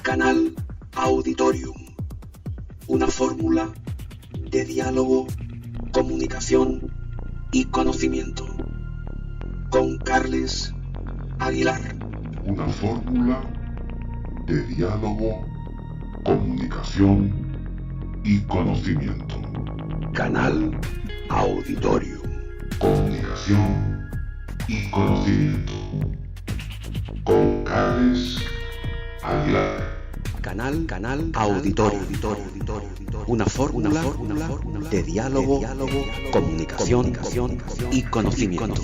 Canal Auditorium, una fórmula de diálogo, comunicación y conocimiento. Con Carles Aguilar. Una fórmula de diálogo, comunicación y conocimiento. Canal Auditorium. Comunicación y conocimiento. Con Carles Aguilar. Canal Auditorium. Una fórmula de diálogo, comunicación y conocimiento.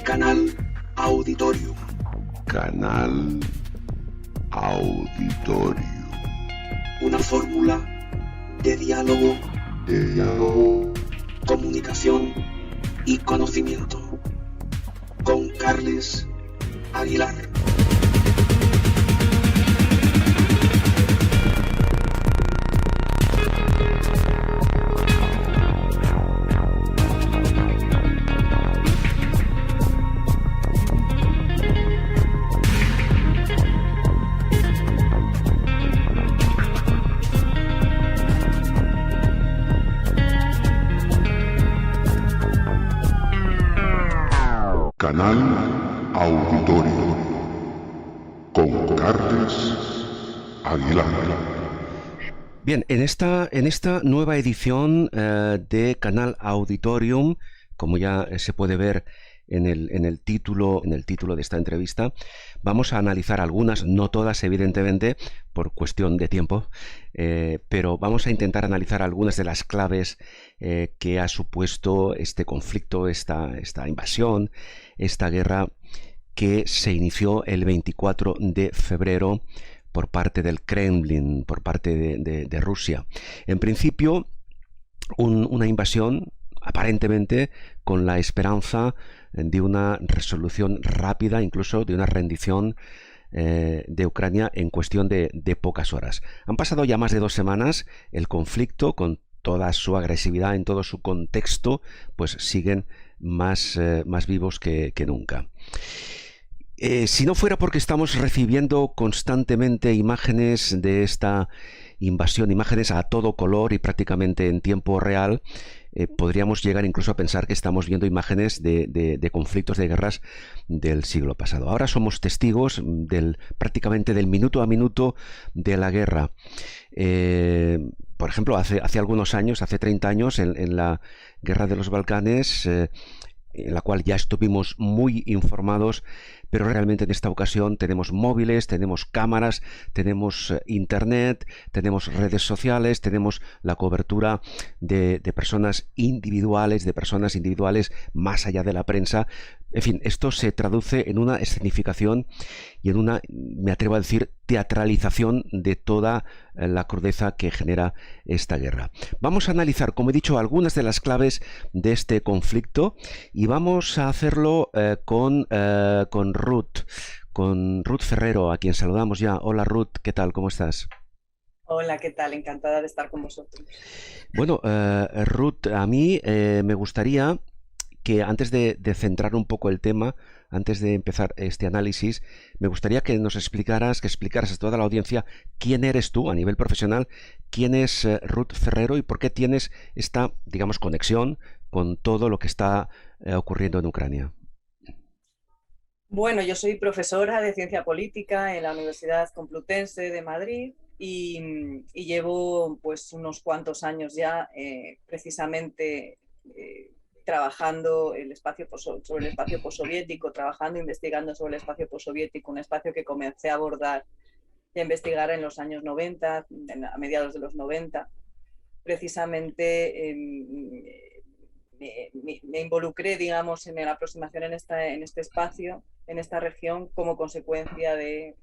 Canal Auditorium. Canal Auditorium. Una fórmula de diálogo, comunicación y conocimiento. Con Carles Aguilar. Canal Auditorio con Carles Aguilar. Bien, en esta nueva edición de Canal Auditorium, como ya se puede ver en el título de esta entrevista, vamos a analizar algunas, no todas evidentemente, por cuestión de tiempo, pero vamos a intentar analizar algunas de las claves que ha supuesto este conflicto, esta invasión, esta guerra que se inició el 24 de febrero por parte del Kremlin, por parte de Rusia. En principio, una invasión aparentemente con la esperanza de una resolución rápida, incluso de una rendición de Ucrania en cuestión de pocas horas. Han pasado ya más de 2 semanas, el conflicto con toda su agresividad, en todo su contexto, pues siguen más vivos que nunca. Si no fuera porque estamos recibiendo constantemente imágenes de esta invasión, imágenes a todo color y prácticamente en tiempo real, podríamos llegar incluso a pensar que estamos viendo imágenes de conflictos, de guerras del siglo pasado. Ahora somos testigos prácticamente del minuto a minuto de la guerra. Por ejemplo, hace algunos años, hace 30 años, en la guerra de los Balcanes, en la cual ya estuvimos muy informados, pero realmente en esta ocasión tenemos móviles, tenemos cámaras, tenemos internet, tenemos redes sociales, tenemos la cobertura de personas individuales, más allá de la prensa. En fin, esto se traduce en una escenificación y en una, me atrevo a decir, teatralización de toda la crudeza que genera esta guerra. Vamos a analizar, como he dicho, algunas de las claves de este conflicto y vamos a hacerlo con Ruth Ferrero, a quien saludamos ya. Hola Ruth, ¿qué tal? ¿Cómo estás? Hola, ¿qué tal? Encantada de estar con vosotros. Bueno, Ruth, a mí me gustaría que antes de centrar un poco el tema, antes de empezar este análisis, me gustaría que nos explicaras a toda la audiencia quién eres tú a nivel profesional, quién es Ruth Ferrero y por qué tienes esta, digamos, conexión con todo lo que está ocurriendo en Ucrania. Bueno, yo soy profesora de Ciencia Política en la Universidad Complutense de Madrid y llevo pues unos cuantos años ya precisamente trabajando sobre el espacio postsoviético, investigando sobre el espacio postsoviético, un espacio que comencé a abordar y a investigar en los años 90, a mediados de los 90. Precisamente me involucré, digamos, en la aproximación en este espacio, en esta región, como consecuencia de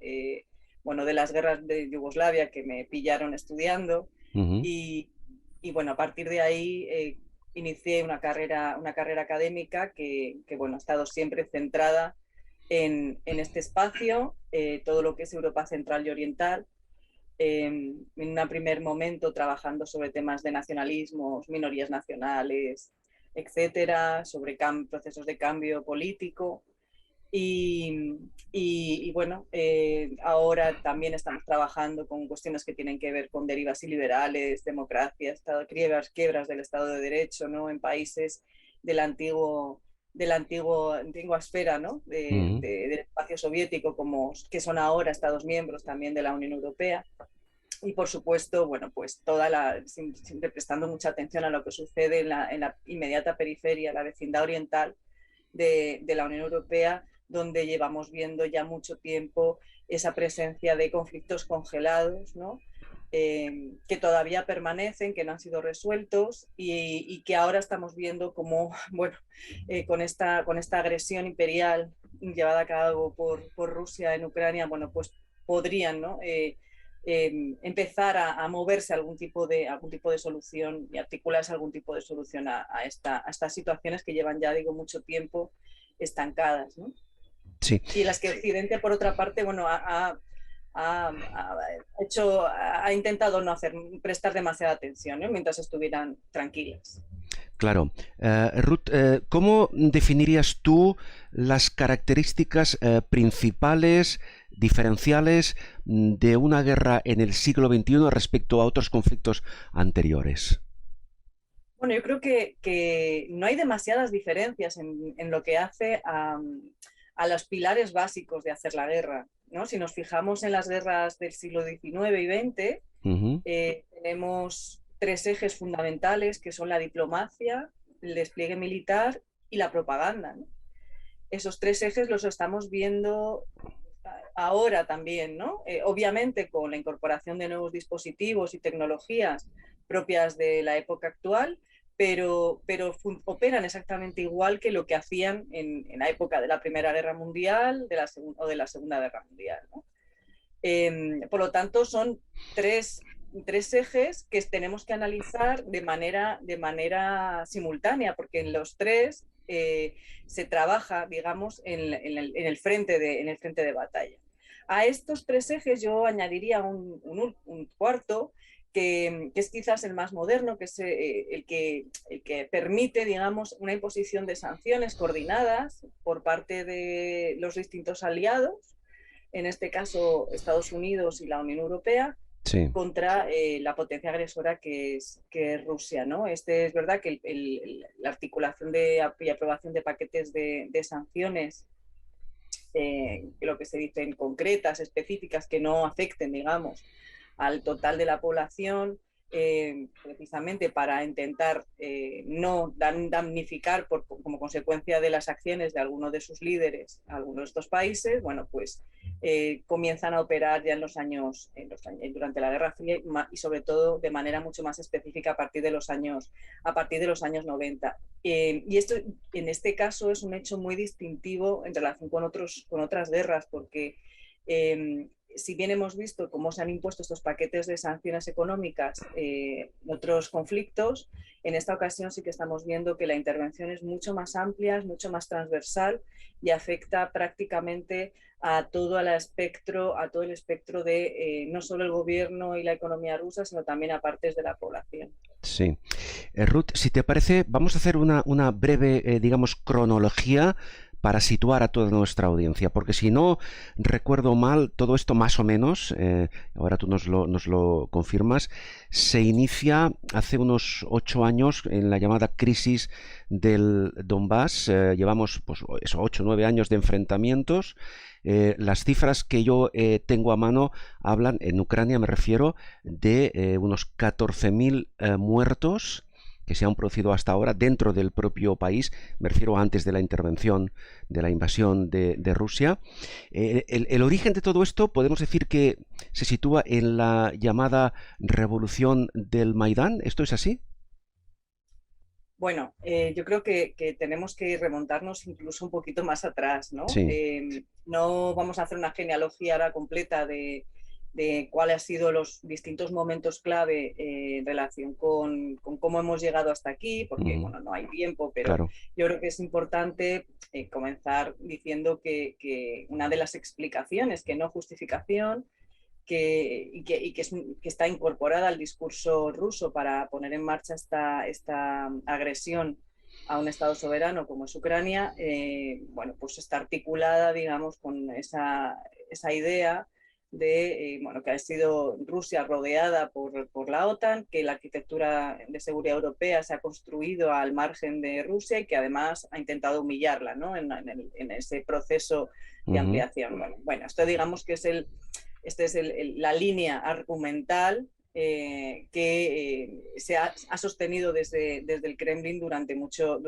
las guerras de Yugoslavia que me pillaron estudiando. Uh-huh. y bueno, a partir de ahí inicié una carrera académica que bueno, ha estado siempre centrada en este espacio, todo lo que es Europa Central y Oriental, en un primer momento trabajando sobre temas de nacionalismos, minorías nacionales, etcétera, sobre procesos de cambio político. Y bueno, ahora también estamos trabajando con cuestiones que tienen que ver con derivas iliberales, democracia, quiebras del Estado de Derecho, ¿no? En países del antiguo, antigua esfera, ¿no? Ujú. Del espacio soviético, como que son ahora Estados miembros también de la Unión Europea. Y por supuesto, bueno, pues siempre prestando mucha atención a lo que sucede en la inmediata periferia, la vecindad oriental de la Unión Europea, donde llevamos viendo ya mucho tiempo esa presencia de conflictos congelados, ¿no? Que todavía permanecen, que no han sido resueltos y que ahora estamos viendo como, bueno, con esta agresión imperial llevada a cabo por Rusia en Ucrania, bueno, pues podrían, ¿no? Empezar a moverse algún tipo de solución y articularse algún tipo de solución a estas situaciones que llevan ya, digo, mucho tiempo estancadas, ¿no? Sí, Y las que Occidente, por otra parte, bueno, ha intentado no prestar demasiada atención, ¿no? Mientras estuvieran tranquilas. claro. Ruth, ¿cómo definirías tú las características principales, diferenciales de una guerra en el siglo XXI respecto a otros conflictos anteriores? Bueno, yo creo que no hay demasiadas diferencias en lo que hace a los pilares básicos de hacer la guerra, ¿no? Si nos fijamos en las guerras del siglo XIX y XX, Ujú. tenemos tres ejes fundamentales que son la diplomacia, el despliegue militar y la propaganda, ¿no? Esos tres ejes los estamos viendo ahora también, ¿no? Obviamente con la incorporación de nuevos dispositivos y tecnologías propias de la época actual, pero operan exactamente igual que lo que hacían en la época de la Primera Guerra Mundial o de la Segunda Guerra Mundial, ¿no? Por lo tanto, son tres ejes que tenemos que analizar de manera simultánea, porque en los tres se trabaja, digamos, en el frente de batalla. A estos tres ejes yo añadiría un cuarto que es quizás el más moderno, que es el que permite, digamos, una imposición de sanciones coordinadas por parte de los distintos aliados, en este caso Estados Unidos y la Unión Europea, Sí. contra la potencia agresora que es Rusia, ¿no? Es verdad que la articulación y aprobación de paquetes de sanciones, lo que se dicen concretas, específicas, que no afecten, digamos, al total de la población, precisamente para intentar no damnificar como consecuencia de las acciones de algunos de sus líderes a algunos de estos países, bueno, pues comienzan a operar ya durante la Guerra Fría y sobre todo de manera mucho más específica a partir de los años 90. Y esto, en este caso, es un hecho muy distintivo en relación con otras guerras, porque si bien hemos visto cómo se han impuesto estos paquetes de sanciones económicas en otros conflictos, en esta ocasión sí que estamos viendo que la intervención es mucho más amplia, es mucho más transversal y afecta prácticamente a todo el espectro de no solo el gobierno y la economía rusa, sino también a partes de la población. Sí. Ruth, si te parece, vamos a hacer una breve, digamos, cronología para situar a toda nuestra audiencia, porque si no recuerdo mal, todo esto más o menos, ahora tú nos lo confirmas, se inicia hace unos 8 años en la llamada crisis del Donbass. Llevamos pues, eso, 8 o 9 años de enfrentamientos. Las cifras que yo tengo a mano hablan, en Ucrania me refiero, de unos 14.000 muertos que se han producido hasta ahora dentro del propio país, me refiero antes de la intervención, de la invasión de Rusia. El origen de todo esto podemos decir que se sitúa en la llamada revolución del Maidán. ¿Esto es así? Bueno, yo creo que tenemos que remontarnos incluso un poquito más atrás, ¿no? Sí. No vamos a hacer una genealogía ahora completa de cuáles han sido los distintos momentos clave en relación con cómo hemos llegado hasta aquí, porque bueno, no hay tiempo, pero Claro. yo creo que es importante comenzar diciendo que una de las explicaciones, que no justificación, que está incorporada al discurso ruso para poner en marcha esta agresión a un Estado soberano como es Ucrania, bueno, pues está articulada, digamos, con esa idea de bueno, que ha sido Rusia rodeada por la OTAN, que la arquitectura de seguridad europea se ha construido al margen de Rusia y que además ha intentado humillarla, ¿no? en ese proceso de ampliación. Bueno, esto digamos que es la línea argumental que se ha sostenido desde el Kremlin durante mucho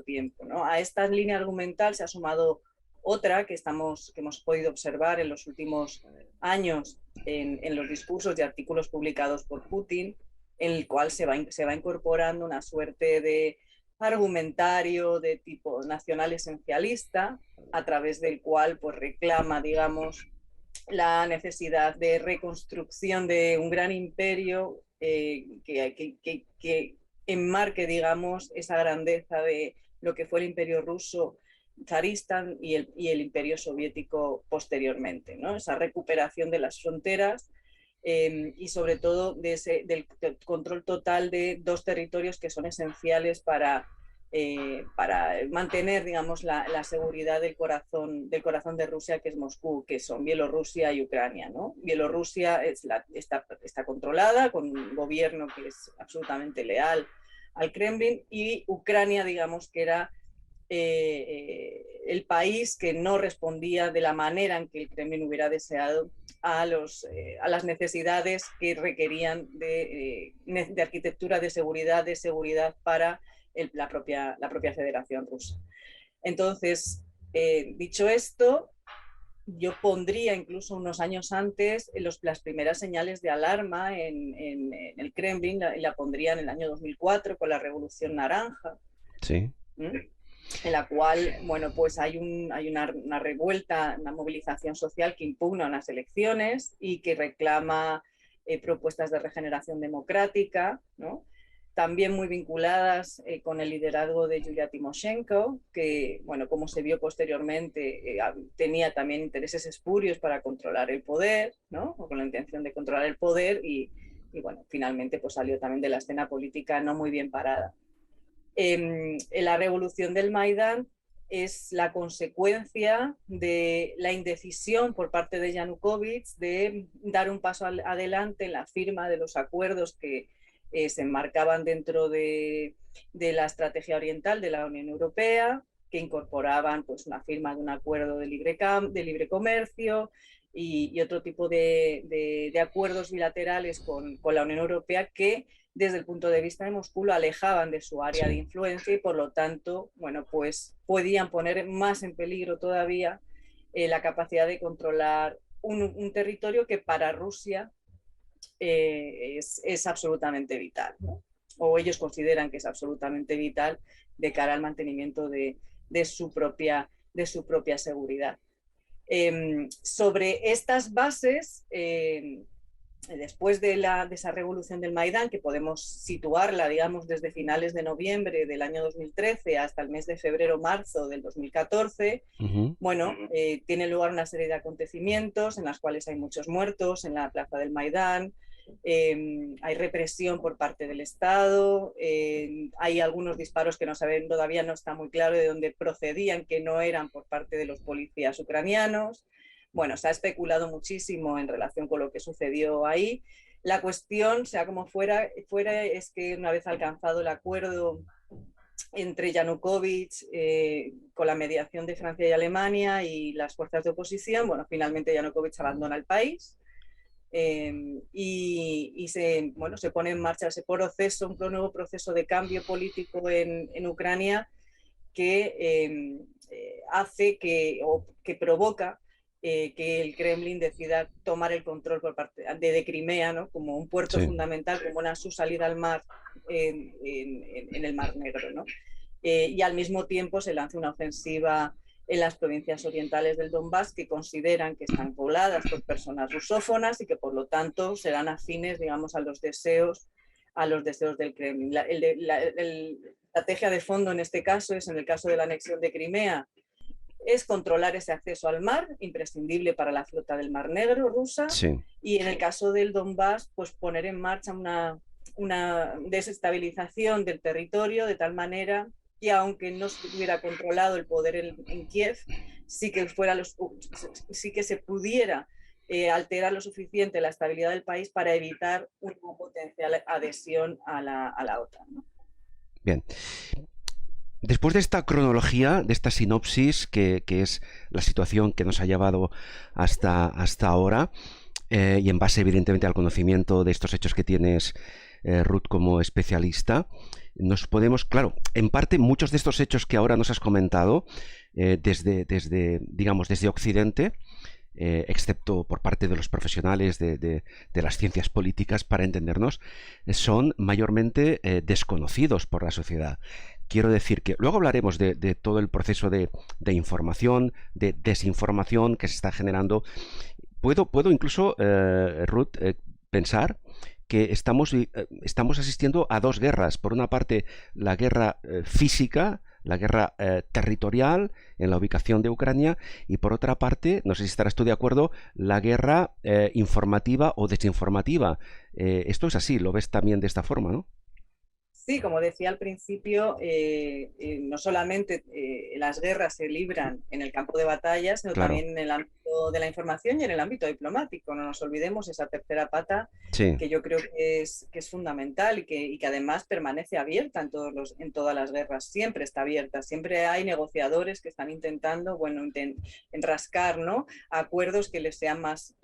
tiempo, ¿no? A esta línea argumental se ha sumado otra que hemos podido observar en los últimos años en los discursos y artículos publicados por Putin, en el cual se va incorporando una suerte de argumentario de tipo nacional esencialista, a través del cual pues reclama, digamos, la necesidad de reconstrucción de un gran imperio que enmarque, digamos, esa grandeza de lo que fue el imperio ruso zarista y el imperio soviético posteriormente, ¿no? Esa recuperación de las fronteras y sobre todo del control total de dos territorios que son esenciales para mantener, digamos, la seguridad del corazón de Rusia, que es Moscú, que son Bielorrusia y Ucrania, ¿no? Bielorrusia está controlada con un gobierno que es absolutamente leal al Kremlin, y Ucrania, digamos, que era el país que no respondía de la manera en que el Kremlin hubiera deseado a las necesidades que requerían de arquitectura de seguridad para la propia Federación Rusa. Entonces, dicho esto, yo pondría incluso unos años antes las primeras señales de alarma en el Kremlin, la pondría en el año 2004 con la Revolución Naranja. Sí. En la cual, bueno, pues hay una revuelta, una movilización social que impugna unas elecciones y que reclama propuestas de regeneración democrática, ¿no? También muy vinculadas con el liderazgo de Yulia Timoshenko, que, bueno, como se vio posteriormente, tenía también intereses espurios para controlar el poder, ¿no? O con la intención de controlar el poder y bueno, finalmente pues salió también de la escena política no muy bien parada. La revolución del Maidán es la consecuencia de la indecisión por parte de Yanukovych de dar un paso adelante en la firma de los acuerdos que se enmarcaban dentro de la estrategia oriental de la Unión Europea, que incorporaban pues una firma de un acuerdo de libre comercio y otro tipo de acuerdos bilaterales con la Unión Europea que desde el punto de vista de Moscú lo alejaban de su área de influencia y por lo tanto, bueno, pues podían poner más en peligro todavía la capacidad de controlar un territorio que para Rusia es absolutamente vital, ¿no? O ellos consideran que es absolutamente vital de cara al mantenimiento de su propia seguridad. Sobre estas bases, después de esa revolución del Maidán, que podemos situarla, digamos, desde finales de noviembre del año 2013 hasta el mes de febrero-marzo del 2014, bueno, tiene lugar una serie de acontecimientos en las cuales hay muchos muertos en la plaza del Maidán, hay represión por parte del Estado, hay algunos disparos que no saben, todavía no está muy claro de dónde procedían, que no eran por parte de los policías ucranianos. Bueno, se ha especulado muchísimo en relación con lo que sucedió ahí. La cuestión, sea como fuera, es que una vez alcanzado el acuerdo entre Yanukovych, con la mediación de Francia y Alemania y las fuerzas de oposición, bueno, finalmente Yanukovych abandona el país y se pone en marcha ese proceso, un nuevo proceso de cambio político en Ucrania que hace que provoca que el Kremlin decida tomar el control por parte de Crimea, ¿no? Como un puerto fundamental, como su salida al mar en el Mar Negro, ¿no? Y al mismo tiempo se lanza una ofensiva en las provincias orientales del Donbass que consideran que están pobladas por personas rusófonas y que por lo tanto serán afines, digamos, a los deseos del Kremlin. La estrategia de fondo en este caso es, en el caso de la anexión de Crimea, es controlar ese acceso al mar, imprescindible para la flota del Mar Negro rusa, y en el caso del Donbass, pues poner en marcha una desestabilización del territorio de tal manera que aunque no estuviera controlado el poder en Kiev, sí que, sí que se pudiera alterar lo suficiente la estabilidad del país para evitar una potencial adhesión a la OTAN, ¿no? Bien. Después de esta cronología, de esta sinopsis, que es la situación que nos ha llevado hasta ahora, y en base evidentemente al conocimiento de estos hechos que tienes, Ruth, como especialista, nos podemos, claro, en parte muchos de estos hechos que ahora nos has comentado, digamos, desde Occidente, excepto por parte de los profesionales de las ciencias políticas, para entendernos, son mayormente desconocidos por la sociedad. Quiero decir que luego hablaremos de todo el proceso de información, de desinformación que se está generando. Puedo incluso, Ruth, pensar que estamos asistiendo a dos guerras. Por una parte, la guerra física, la guerra territorial en la ubicación de Ucrania, y por otra parte, no sé si estarás tú de acuerdo, la guerra informativa o desinformativa. Esto es así, lo ves también de esta forma, ¿no? Sí, como decía al principio, no solamente las guerras se libran en el campo de batalla, sino Claro. también en el ámbito de la información y en el ámbito diplomático. No nos olvidemos esa tercera pata Sí. que yo creo que es fundamental y que además permanece abierta en todas las guerras. Siempre está abierta, siempre hay negociadores que están intentando, bueno, enrascar, ¿no?, acuerdos que les sean más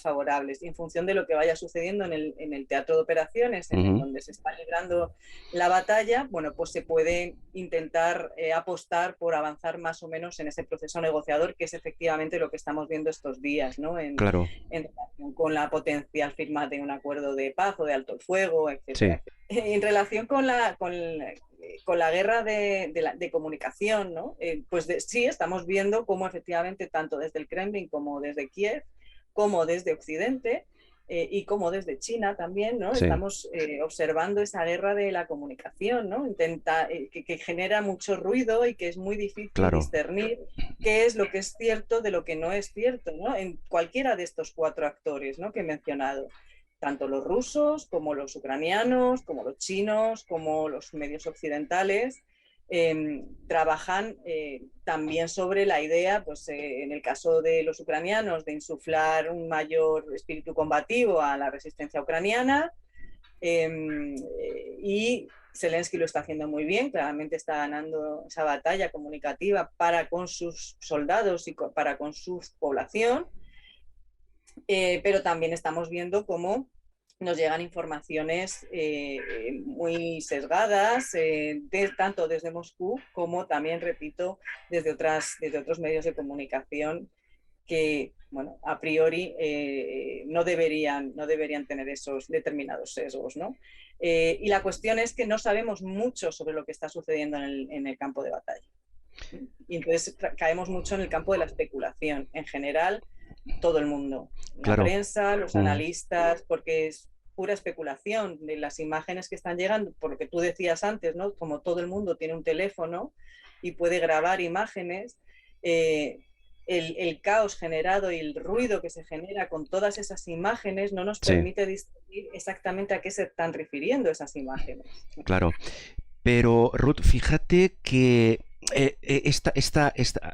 favorables. Y en función de lo que vaya sucediendo en el teatro de operaciones, en donde se está librando la batalla, bueno, pues se puede intentar apostar por avanzar más o menos en ese proceso negociador, que es efectivamente lo que estamos viendo estos días, ¿no? Claro. En relación con la potencial firma de un acuerdo de paz o de alto el fuego, etcétera. Sí. En relación con la guerra de comunicación, ¿no? Pues sí, estamos viendo cómo efectivamente tanto desde el Kremlin como desde Kiev, como desde Occidente, y como desde China también, ¿no? Sí. Estamos observando esa guerra de la comunicación, ¿no? Que genera mucho ruido y que es muy difícil discernir qué es lo que es cierto de lo que no es cierto, ¿no? En cualquiera de estos cuatro actores, ¿no?, que he mencionado. Tanto los rusos como los ucranianos, como los chinos, como los medios occidentales, trabajan también sobre la idea, pues en el caso de los ucranianos, de insuflar un mayor espíritu combativo a la resistencia ucraniana, y Zelensky lo está haciendo muy bien, claramente está ganando esa batalla comunicativa para con sus soldados y para con su población, pero también estamos viendo cómo nos llegan informaciones muy sesgadas, tanto desde Moscú como también, repito, desde otros medios de comunicación que, bueno, a priori no deberían tener esos determinados sesgos, ¿no? Y la cuestión es que no sabemos mucho sobre lo que está sucediendo en el campo de batalla. Y entonces caemos mucho en el campo de la especulación. En general, todo el mundo, la prensa, los analistas, porque es pura especulación de las imágenes que están llegando, por lo que tú decías antes, ¿no? Como todo el mundo tiene un teléfono y puede grabar imágenes, el caos generado y el ruido que se genera con todas esas imágenes no nos permite distinguir exactamente a qué se están refiriendo esas imágenes. Claro, pero Ruth, fíjate que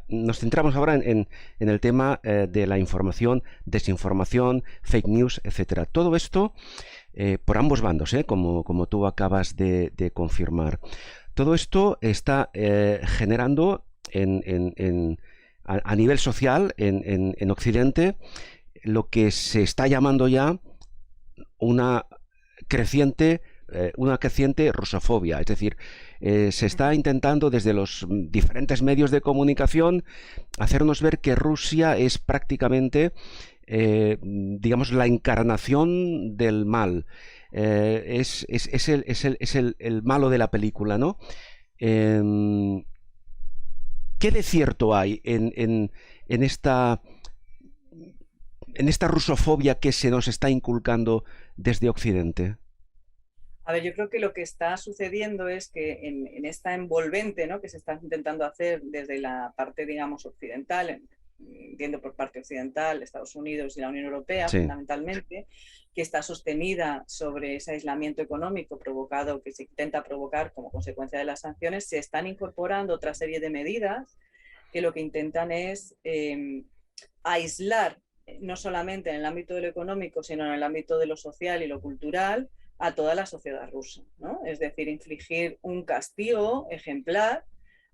nos centramos ahora en el tema de la información, desinformación, fake news, etcétera. Todo esto por ambos bandos, como tú acabas de confirmar. Todo esto está generando a nivel social en Occidente lo que se está llamando ya una creciente rusofobia, es decir, se está intentando desde los diferentes medios de comunicación hacernos ver que Rusia es prácticamente, digamos, la encarnación del mal, es el malo de la película, ¿no? ¿Qué de cierto hay en esta rusofobia que se nos está inculcando desde Occidente? A ver, yo creo que lo que está sucediendo es que en esta envolvente, ¿no?, que se está intentando hacer desde la parte, digamos, occidental, entiendo por parte occidental, Estados Unidos y la Unión Europea, Sí. fundamentalmente, que está sostenida sobre ese aislamiento económico provocado, que se intenta provocar como consecuencia de las sanciones, se están incorporando otra serie de medidas que lo que intentan es aislar, no solamente en el ámbito de lo económico, sino en el ámbito de lo social y lo cultural, a toda la sociedad rusa, ¿no? Es decir, infligir un castigo ejemplar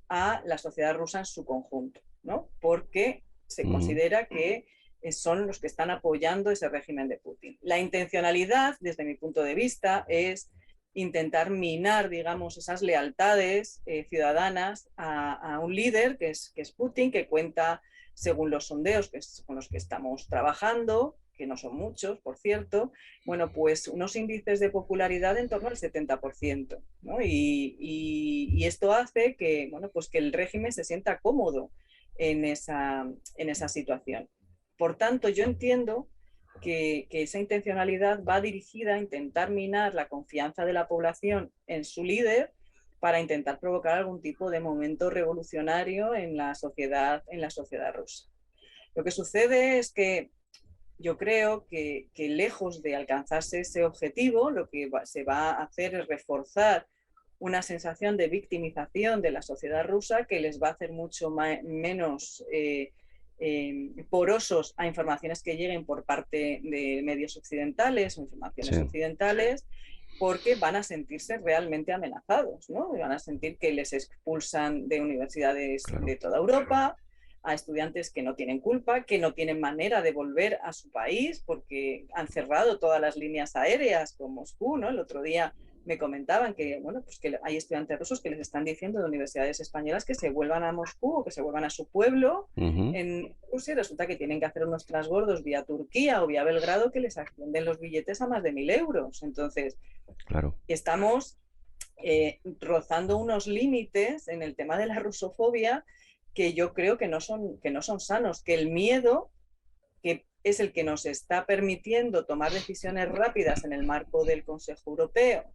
a la sociedad rusa en su conjunto, ¿no? Porque se considera que son los que están apoyando ese régimen de Putin. La intencionalidad, desde mi punto de vista, es intentar minar, digamos, esas lealtades ciudadanas a un líder que es Putin, que cuenta, según los sondeos con los que estamos trabajando, que no son muchos, por cierto, bueno, pues unos índices de popularidad en torno al 70%, ¿no? Y esto hace que, bueno, pues que el régimen se sienta cómodo en esa situación. Por tanto, yo entiendo que esa intencionalidad va dirigida a intentar minar la confianza de la población en su líder para intentar provocar algún tipo de momento revolucionario en la sociedad rusa. Lo que sucede es que yo creo que lejos de alcanzarse ese objetivo, lo que se va a hacer es reforzar una sensación de victimización de la sociedad rusa que les va a hacer mucho menos porosos a informaciones que lleguen por parte de medios occidentales o informaciones occidentales, porque van a sentirse realmente amenazados, ¿no? Y van a sentir que les expulsan de universidades de toda Europa, a estudiantes que no tienen culpa, que no tienen manera de volver a su país porque han cerrado todas las líneas aéreas con Moscú, ¿no? El otro día me comentaban que, bueno, pues que hay estudiantes rusos que les están diciendo de universidades españolas que se vuelvan a Moscú o que se vuelvan a su pueblo en Rusia, y resulta que tienen que hacer unos transbordos vía Turquía o vía Belgrado que les ascienden los billetes a más de 1.000 euros. Entonces, estamos rozando unos límites en el tema de la rusofobia que yo creo que no son sanos, que el miedo, que es el que nos está permitiendo tomar decisiones rápidas en el marco del Consejo Europeo,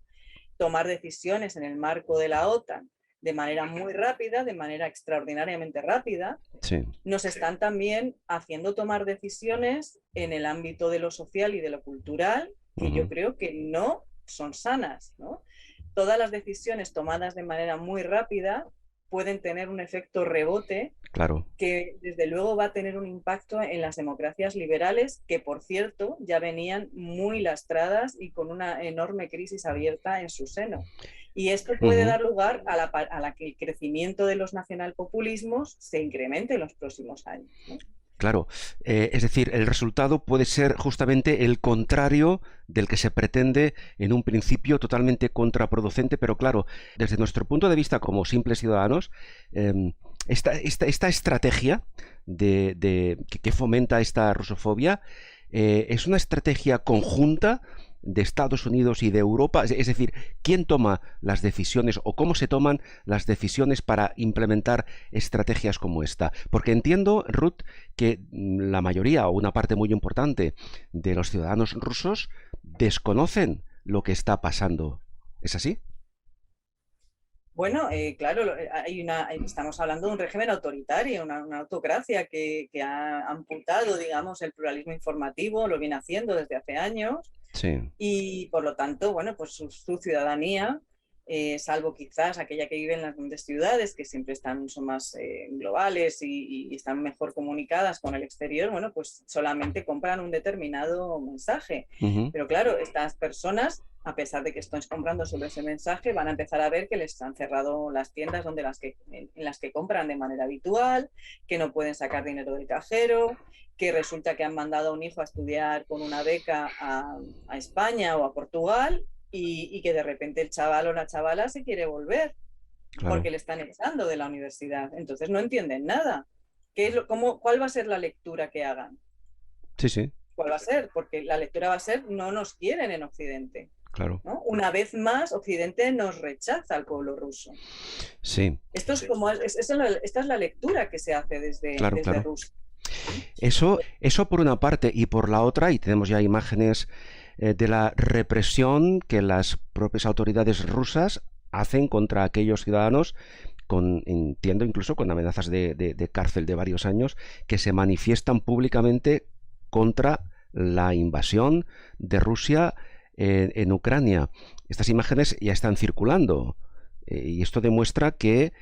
tomar decisiones en el marco de la OTAN de manera muy rápida, de manera extraordinariamente rápida, nos están también haciendo tomar decisiones en el ámbito de lo social y de lo cultural, que yo creo que no son sanas, ¿no? Todas las decisiones tomadas de manera muy rápida pueden tener un efecto rebote que desde luego va a tener un impacto en las democracias liberales que, por cierto, ya venían muy lastradas y con una enorme crisis abierta en su seno. Y esto puede dar lugar a la que el crecimiento de los nacionalpopulismos se incremente en los próximos años, ¿no? Claro, es decir, el resultado puede ser justamente el contrario del que se pretende en un principio, totalmente contraproducente, pero claro, desde nuestro punto de vista como simples ciudadanos, esta estrategia que fomenta esta rusofobia es una estrategia conjunta de Estados Unidos y de Europa, es decir, ¿quién toma las decisiones o cómo se toman las decisiones para implementar estrategias como esta? Porque entiendo, Ruth, que la mayoría o una parte muy importante de los ciudadanos rusos desconocen lo que está pasando. ¿Es así? Bueno, claro, estamos hablando de un régimen autoritario, una autocracia que ha amputado, digamos, el pluralismo informativo, lo viene haciendo desde hace años. Y por lo tanto, bueno, pues su ciudadanía, salvo quizás aquella que vive en las grandes ciudades, que siempre son más globales y están mejor comunicadas con el exterior, bueno, pues solamente compran un determinado mensaje. Pero claro, estas personas, a pesar de que están comprando sobre ese mensaje, van a empezar a ver que les han cerrado las tiendas en las que compran de manera habitual, que no pueden sacar dinero del cajero, que resulta que han mandado a un hijo a estudiar con una beca a España o a Portugal y que de repente el chaval o la chavala se quiere volver porque le están echando de la universidad. Entonces no entienden nada. ¿Cuál va a ser la lectura que hagan? ¿Cuál va a ser? Porque la lectura va a ser: no nos quieren en Occidente. ¿No? Una vez más, Occidente nos rechaza al pueblo ruso. Esto es esta es la lectura que se hace desde Rusia. Eso por una parte, y por la otra, y tenemos ya imágenes de la represión que las propias autoridades rusas hacen contra aquellos ciudadanos entiendo incluso con amenazas de cárcel de varios años, que se manifiestan públicamente contra la invasión de Rusia en Ucrania. Estas imágenes ya están circulando y esto demuestra que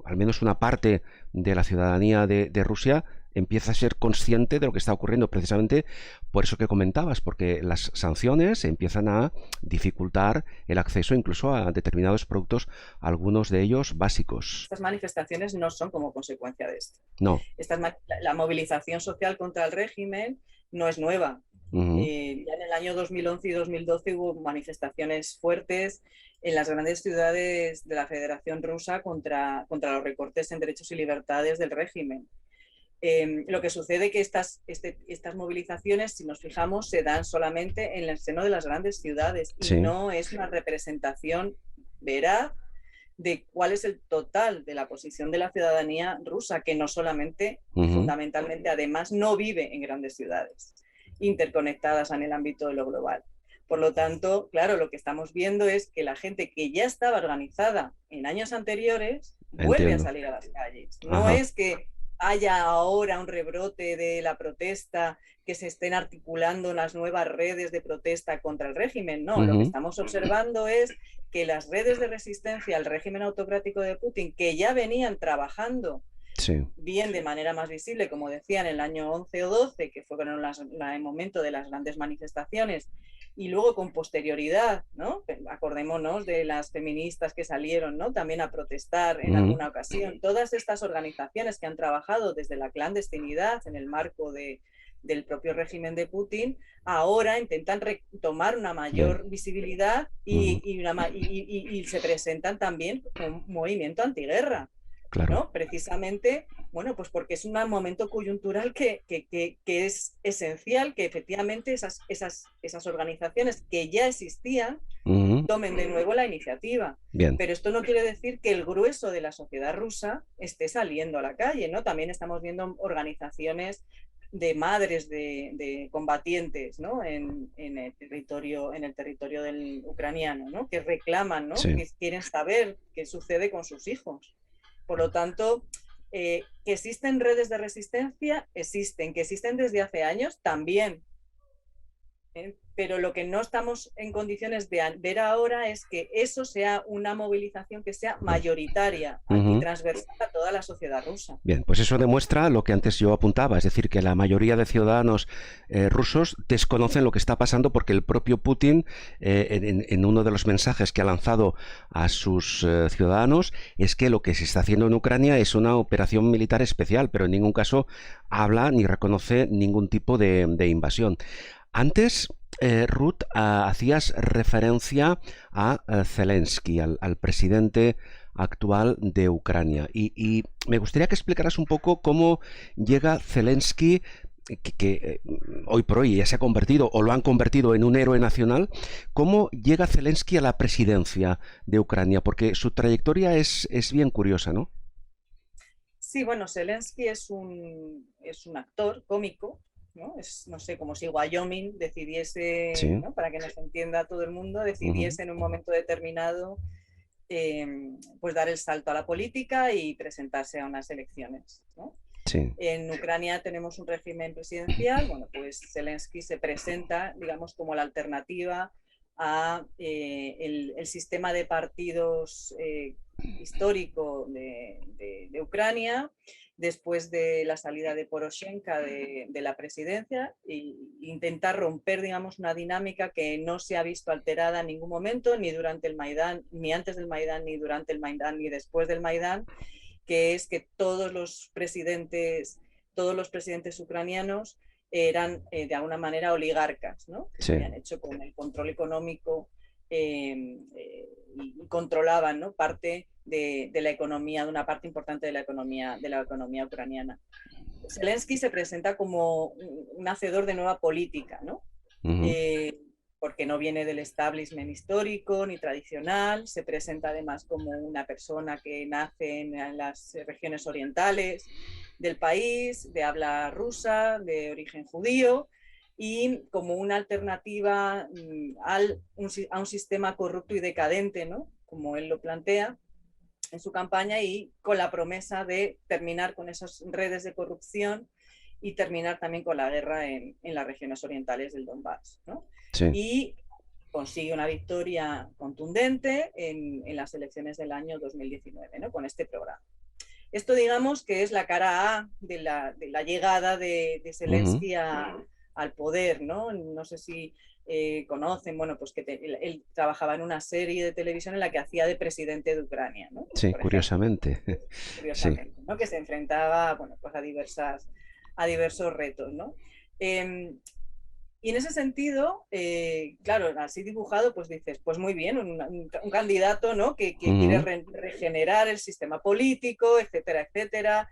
al menos una parte de la ciudadanía de Rusia empieza a ser consciente de lo que está ocurriendo, precisamente por eso que comentabas, porque las sanciones empiezan a dificultar el acceso incluso a determinados productos, algunos de ellos básicos. Estas manifestaciones no son como consecuencia de esto. No. La movilización social contra el régimen no es nueva. Ya en el año 2011 y 2012 hubo manifestaciones fuertes en las grandes ciudades de la Federación Rusa contra los recortes en derechos y libertades del régimen. Lo que sucede es que estas movilizaciones, si nos fijamos, se dan solamente en el seno de las grandes ciudades y no es una representación veraz de cuál es el total de la posición de la ciudadanía rusa, que no solamente, fundamentalmente, además, no vive en grandes ciudades interconectadas en el ámbito de lo global. Por lo tanto, claro, lo que estamos viendo es que la gente que ya estaba organizada en años anteriores vuelve a salir a las calles. No es que haya ahora un rebrote de la protesta, que se estén articulando las nuevas redes de protesta contra el régimen. No, lo que estamos observando es que las redes de resistencia al régimen autocrático de Putin, que ya venían trabajando bien de manera más visible, como decía, en el año 11 o 12, que fue el momento de las grandes manifestaciones, y luego con posterioridad, ¿no? Acordémonos de las feministas que salieron, ¿no? También a protestar en alguna ocasión. Todas estas organizaciones que han trabajado desde la clandestinidad en el marco del propio régimen de Putin, ahora intentan tomar una mayor visibilidad y se presentan también como un movimiento antiguerra. Claro. ¿No? Precisamente, bueno, pues porque es un momento coyuntural que es esencial que efectivamente esas organizaciones que ya existían tomen de nuevo la iniciativa. Bien. Pero esto no quiere decir que el grueso de la sociedad rusa esté saliendo a la calle, ¿no? También estamos viendo organizaciones de madres de combatientes, ¿no? en el territorio del ucraniano, ¿no? Que reclaman, ¿no? Que quieren saber qué sucede con sus hijos. Por lo tanto, que existen redes de resistencia, existen. Que existen desde hace años, también. Pero lo que no estamos en condiciones de ver ahora es que eso sea una movilización que sea mayoritaria y transversal a toda la sociedad rusa. Bien, pues eso demuestra lo que antes yo apuntaba, es decir, que la mayoría de ciudadanos rusos desconocen lo que está pasando porque el propio Putin, en uno de los mensajes que ha lanzado a sus ciudadanos, es que lo que se está haciendo en Ucrania es una operación militar especial, pero en ningún caso habla ni reconoce ningún tipo de invasión. Antes, Ruth, hacías referencia a Zelensky, al presidente actual de Ucrania. Y me gustaría que explicaras un poco cómo llega Zelensky, que hoy por hoy ya se ha convertido, o lo han convertido en un héroe nacional, cómo llega Zelensky a la presidencia de Ucrania, porque su trayectoria es bien curiosa, ¿no? Sí, bueno, Zelensky es un actor cómico, ¿no? No sé, como si Wyoming decidiese, ¿no? Para que nos entienda todo el mundo, decidiese en un momento determinado pues dar el salto a la política y presentarse a unas elecciones, ¿no? En Ucrania tenemos un régimen presidencial, bueno, pues Zelensky se presenta, digamos, como la alternativa a el sistema de partidos histórico de Ucrania, después de la salida de Poroshenko de la presidencia, e intentar romper, digamos, una dinámica que no se ha visto alterada en ningún momento, ni durante el Maidán, ni antes del Maidán, ni durante el Maidán, ni después del Maidán, que es que todos los presidentes ucranianos eran de alguna manera oligarcas, ¿no? Que se habían hecho con el control económico y controlaban, ¿no? Parte de la economía, de una parte importante de la economía ucraniana. Zelensky se presenta como un hacedor de nueva política, ¿no? Porque no viene del establishment histórico ni tradicional, se presenta además como una persona que nace en las regiones orientales del país, de habla rusa, de origen judío, y como una alternativa a un sistema corrupto y decadente, ¿no? Como él lo plantea, en su campaña y con la promesa de terminar con esas redes de corrupción y terminar también con la guerra en las regiones orientales del Donbass, ¿no? Sí. Y consigue una victoria contundente en las elecciones del año 2019, ¿no? Con este programa. Esto, digamos, que es la cara A de la llegada de Zelensky al poder, ¿no? No sé si conocen, bueno, pues que él trabajaba en una serie de televisión en la que hacía de presidente de Ucrania, ¿no? Sí, curiosamente, sí. ¿no? Que se enfrentaba, bueno, pues a diversos retos, ¿no? Y en ese sentido, claro, así dibujado, pues dices, pues muy bien, un candidato, ¿no? que quiere regenerar el sistema político, etcétera, etcétera,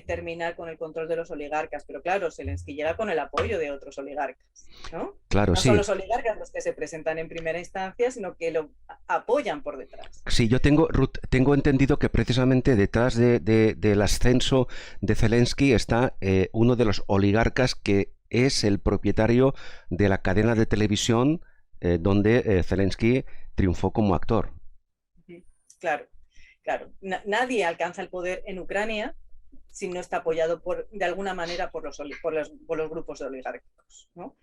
terminar con el control de los oligarcas. Pero claro, Zelensky llega con el apoyo de otros oligarcas, ¿no? Claro, no sí. son los oligarcas los que se presentan en primera instancia, sino que lo apoyan por detrás. Sí, yo Ruth, tengo entendido que precisamente detrás del ascenso de Zelensky está uno de los oligarcas que es el propietario de la cadena de televisión donde Zelensky triunfó como actor. Claro, claro. Nadie alcanza el poder en Ucrania si no está apoyado de alguna manera por los grupos de oligárquicos, ¿no?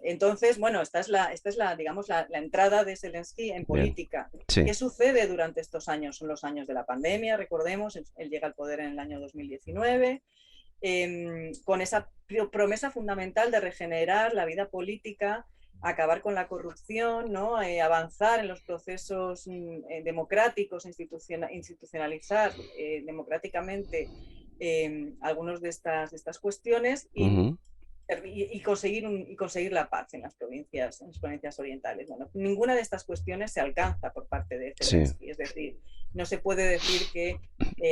Entonces, bueno, esta es digamos, la entrada de Zelensky en política. Sí. ¿Qué sucede durante estos años? Son los años de la pandemia, recordemos, él llega al poder en el año 2019, con esa promesa fundamental de regenerar la vida política, acabar con la corrupción, ¿no? Avanzar en los procesos democráticos, institucionalizar democráticamente algunos de estas cuestiones y conseguir la paz en las provincias orientales. Bueno, ninguna de estas cuestiones se alcanza por parte de Zelensky, sí. Es decir, no se puede decir que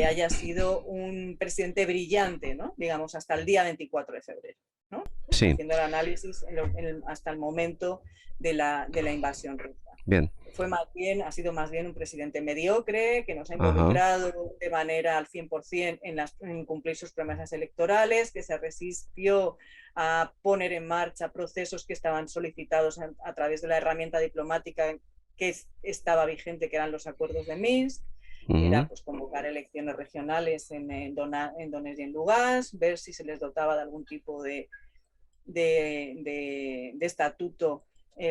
haya sido un presidente brillante, ¿no? Digamos, hasta el día 24 de febrero. ¿No? Sí. Haciendo el análisis hasta el momento de la invasión rusa. Bien. Ha sido más bien un presidente mediocre que nos ha involucrado de manera al 100% en cumplir sus promesas electorales, que se resistió a poner en marcha procesos que estaban solicitados a través de la herramienta diplomática que estaba vigente, que eran los acuerdos de Minsk. Que era pues, convocar elecciones regionales en Donetsk y en Lugansk, ver si se les dotaba de algún tipo de estatuto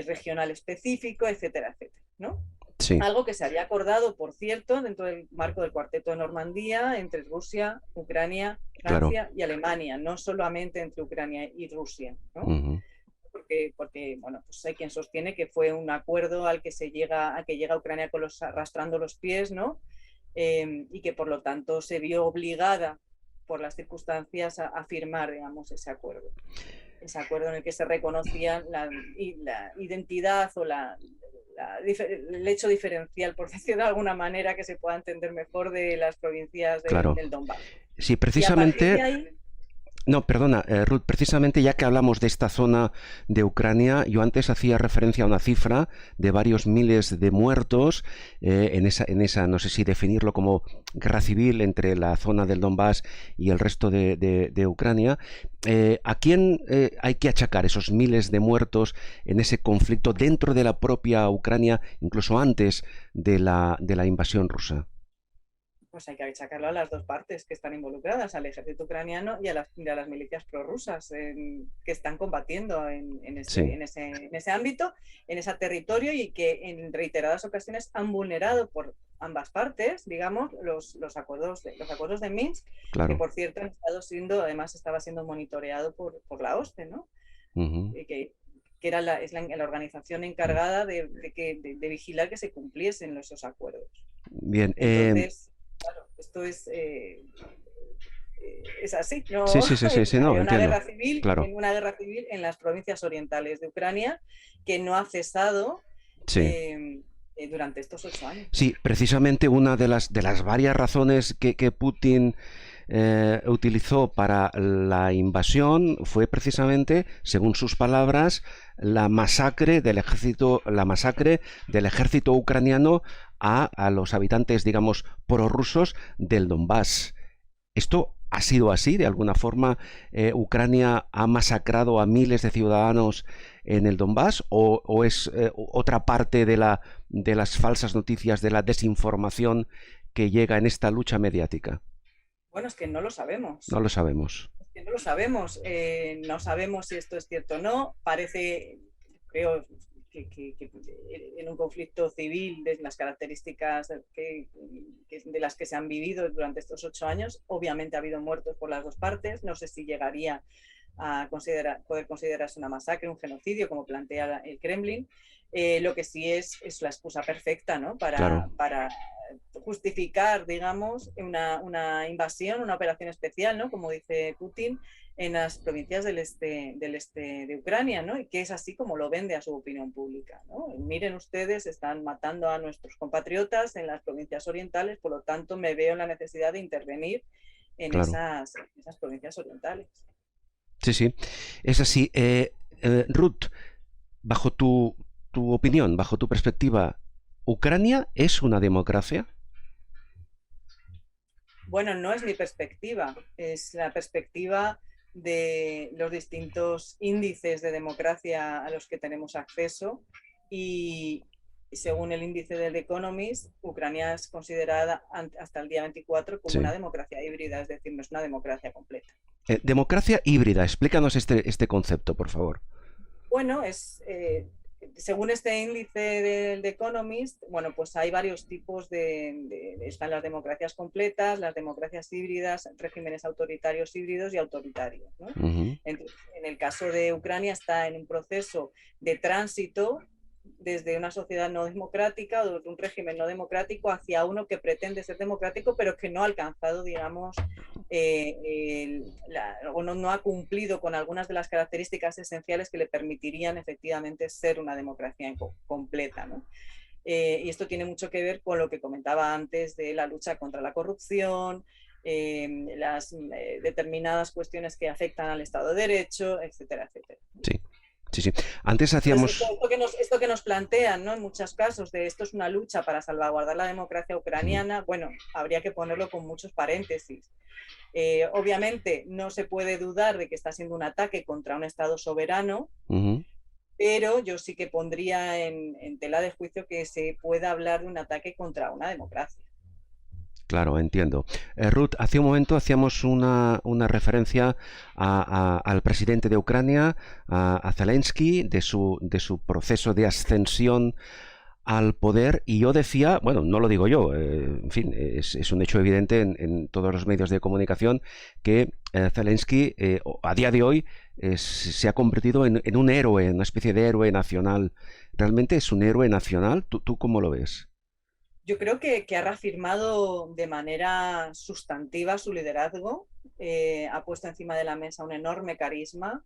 regional específico, etcétera, etcétera, ¿no? Sí. Algo que se había acordado, por cierto, dentro del marco del Cuarteto de Normandía, entre Rusia, Ucrania, Francia y Alemania, no solamente entre Ucrania y Rusia, ¿no? Porque bueno, pues hay quien sostiene que fue un acuerdo al que llega Ucrania arrastrando los pies, ¿no? Y que por lo tanto se vio obligada por las circunstancias a firmar, digamos, ese acuerdo en el que se reconocía la identidad o el hecho diferencial, por decirlo de alguna manera, que se pueda entender mejor, de las provincias del Donbass. Sí, precisamente. No, perdona, Ruth, precisamente ya que hablamos de esta zona de Ucrania, yo antes hacía referencia a una cifra de varios miles de muertos en esa, no sé si definirlo como guerra civil entre la zona del Donbass y el resto de Ucrania. ¿A quién hay que achacar esos miles de muertos en ese conflicto dentro de la propia Ucrania, incluso antes de la invasión rusa? Pues hay que achacarlo a las dos partes que están involucradas, al ejército ucraniano y a las milicias prorrusas que están combatiendo en ese ámbito, en ese territorio, y que en reiteradas ocasiones han vulnerado por ambas partes, digamos, los acuerdos de Minsk, claro. Que por cierto además estaba siendo monitoreado por la OSCE, ¿no? Que es la organización encargada de vigilar que se cumpliesen esos acuerdos. Bien. Entonces, claro, esto es así, ¿no? Sí, no, una guerra civil en las provincias orientales de Ucrania que no ha cesado durante estos 8 años. Sí, precisamente una de las varias razones que Putin utilizó para la invasión fue precisamente, según sus palabras, la masacre del ejército ucraniano a los habitantes, digamos, prorrusos del Donbass. Esto ¿Ha sido así? ¿De alguna forma Ucrania ha masacrado a miles de ciudadanos en el Donbass? ¿O es otra parte de las falsas noticias, de la desinformación que llega en esta lucha mediática? Bueno, es que no lo sabemos. No lo sabemos. Es que no lo sabemos. No sabemos si esto es cierto o no. Parece, creo, que en un conflicto civil de las características de las que se han vivido durante estos 8 años, obviamente ha habido muertos por las dos partes. No sé si llegaría a poder considerarse una masacre, un genocidio, como plantea el Kremlin. Lo que sí es la excusa perfecta, ¿no? Claro. para justificar, digamos, una invasión, una operación especial, ¿no? Como dice Putin, en las provincias del este de Ucrania, ¿no? Y que es así como lo vende a su opinión pública, ¿no? Miren ustedes, están matando a nuestros compatriotas en las provincias orientales, por lo tanto me veo en la necesidad de intervenir en, claro, esas provincias orientales. Sí, sí, es así. Ruth, bajo tu opinión, bajo tu perspectiva, ¿Ucrania es una democracia? Bueno, no es mi perspectiva, es la perspectiva de los distintos índices de democracia a los que tenemos acceso y según el índice del The Economist, Ucrania es considerada hasta el día 24 como una democracia híbrida, es decir, no es una democracia completa. Democracia híbrida, explícanos este concepto, por favor. Bueno, según este índice del The Economist, bueno, pues hay varios tipos están las democracias completas, las democracias híbridas, regímenes autoritarios híbridos y autoritarios, ¿no? Entonces, en el caso de Ucrania está en un proceso de tránsito desde una sociedad no democrática o de un régimen no democrático hacia uno que pretende ser democrático, pero que no ha alcanzado, digamos, o no ha cumplido con algunas de las características esenciales que le permitirían efectivamente ser una democracia completa, ¿no? Y esto tiene mucho que ver con lo que comentaba antes de la lucha contra la corrupción, las determinadas cuestiones que afectan al Estado de Derecho, etcétera, etcétera. Sí. Sí, sí. Antes hacíamos... Esto que nos plantean, ¿no? En muchos casos, de esto es una lucha para salvaguardar la democracia ucraniana, bueno, habría que ponerlo con muchos paréntesis. Obviamente no se puede dudar de que está siendo un ataque contra un Estado soberano, pero yo sí que pondría en tela de juicio que se pueda hablar de un ataque contra una democracia. Claro, entiendo. Ruth, hace un momento hacíamos una referencia al presidente de Ucrania, a Zelensky, de su proceso de ascensión al poder, y yo decía, bueno, no lo digo yo, en fin, es un hecho evidente en todos los medios de comunicación que Zelensky a día de hoy se ha convertido en un héroe, en una especie de héroe nacional. ¿Realmente es un héroe nacional? ¿Tú cómo lo ves? Yo creo que ha reafirmado de manera sustantiva su liderazgo, ha puesto encima de la mesa un enorme carisma,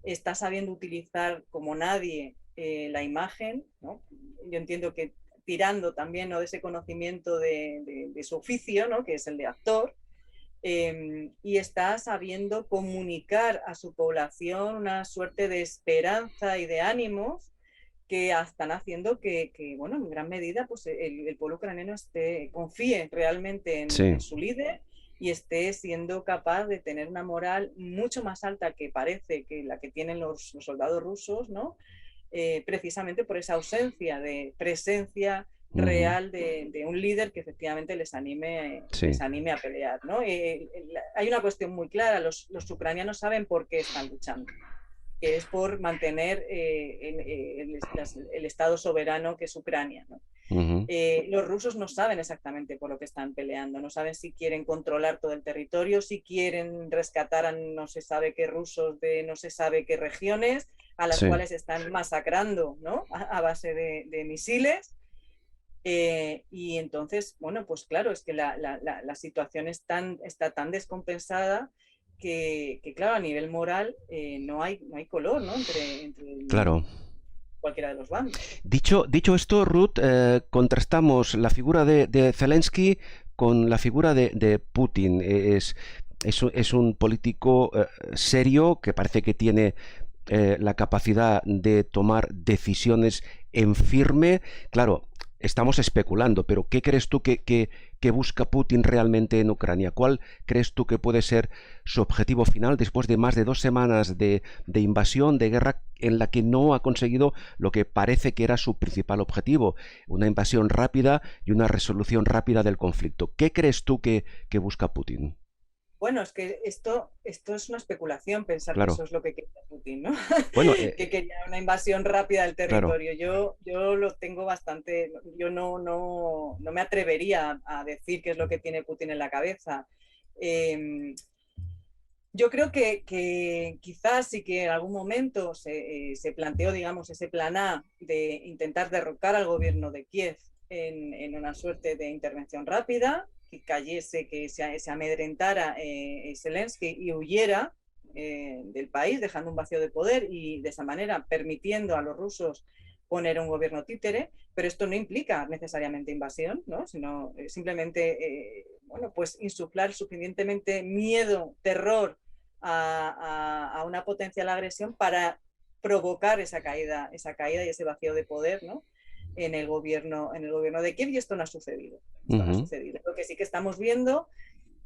está sabiendo utilizar como nadie la imagen, ¿no? Yo entiendo que tirando también, ¿no?, de ese conocimiento de su oficio, ¿no?, que es el de actor, y está sabiendo comunicar a su población una suerte de esperanza y de ánimos que están haciendo que bueno, en gran medida pues el pueblo ucraniano confíe realmente en su líder y esté siendo capaz de tener una moral mucho más alta que parece que la que tienen los soldados rusos, ¿no? Precisamente por esa ausencia de presencia real de un líder que efectivamente les anime a pelear, ¿no? Hay una cuestión muy clara, los ucranianos saben por qué están luchando, que es por mantener el Estado soberano que es Ucrania, ¿no? Los rusos no saben exactamente por lo que están peleando, no saben si quieren controlar todo el territorio, si quieren rescatar a no se sabe qué rusos de no se sabe qué regiones, a las cuales están masacrando, ¿no?, a base de misiles. Y entonces, bueno, pues claro, es que la situación está tan descompensada que claro, a nivel moral no hay color, ¿no?, entre claro, cualquiera de los bandos. Dicho esto, Ruth, contrastamos la figura de Zelensky con la figura de Putin. Es un político serio que parece que tiene la capacidad de tomar decisiones en firme. Claro, estamos especulando, pero ¿qué crees tú que busca Putin realmente en Ucrania? ¿Cuál crees tú que puede ser su objetivo final después de más de 2 semanas de invasión, de guerra, en la que no ha conseguido lo que parece que era su principal objetivo, una invasión rápida y una resolución rápida del conflicto? ¿Qué crees tú que busca Putin? Bueno, es que esto es una especulación pensar que Claro. eso es lo que quería Putin, ¿no? Bueno, Que quería una invasión rápida del claro. territorio. Yo lo tengo bastante, yo no me atrevería a decir qué es lo que tiene Putin en la cabeza. Yo creo que quizás sí que en algún momento se planteó, digamos, ese plan A de intentar derrocar al gobierno de Kiev en una suerte de intervención rápida, que cayese, que se amedrentara Zelensky y huyera del país, dejando un vacío de poder y de esa manera permitiendo a los rusos poner un gobierno títere, pero esto no implica necesariamente invasión, ¿no? Sino simplemente bueno, pues insuflar suficientemente miedo, terror a una potencial agresión para provocar esa caída y ese vacío de poder, ¿no? en el gobierno de Kiev, y esto no ha sucedido. Esto no ha sucedido. Lo que sí que estamos viendo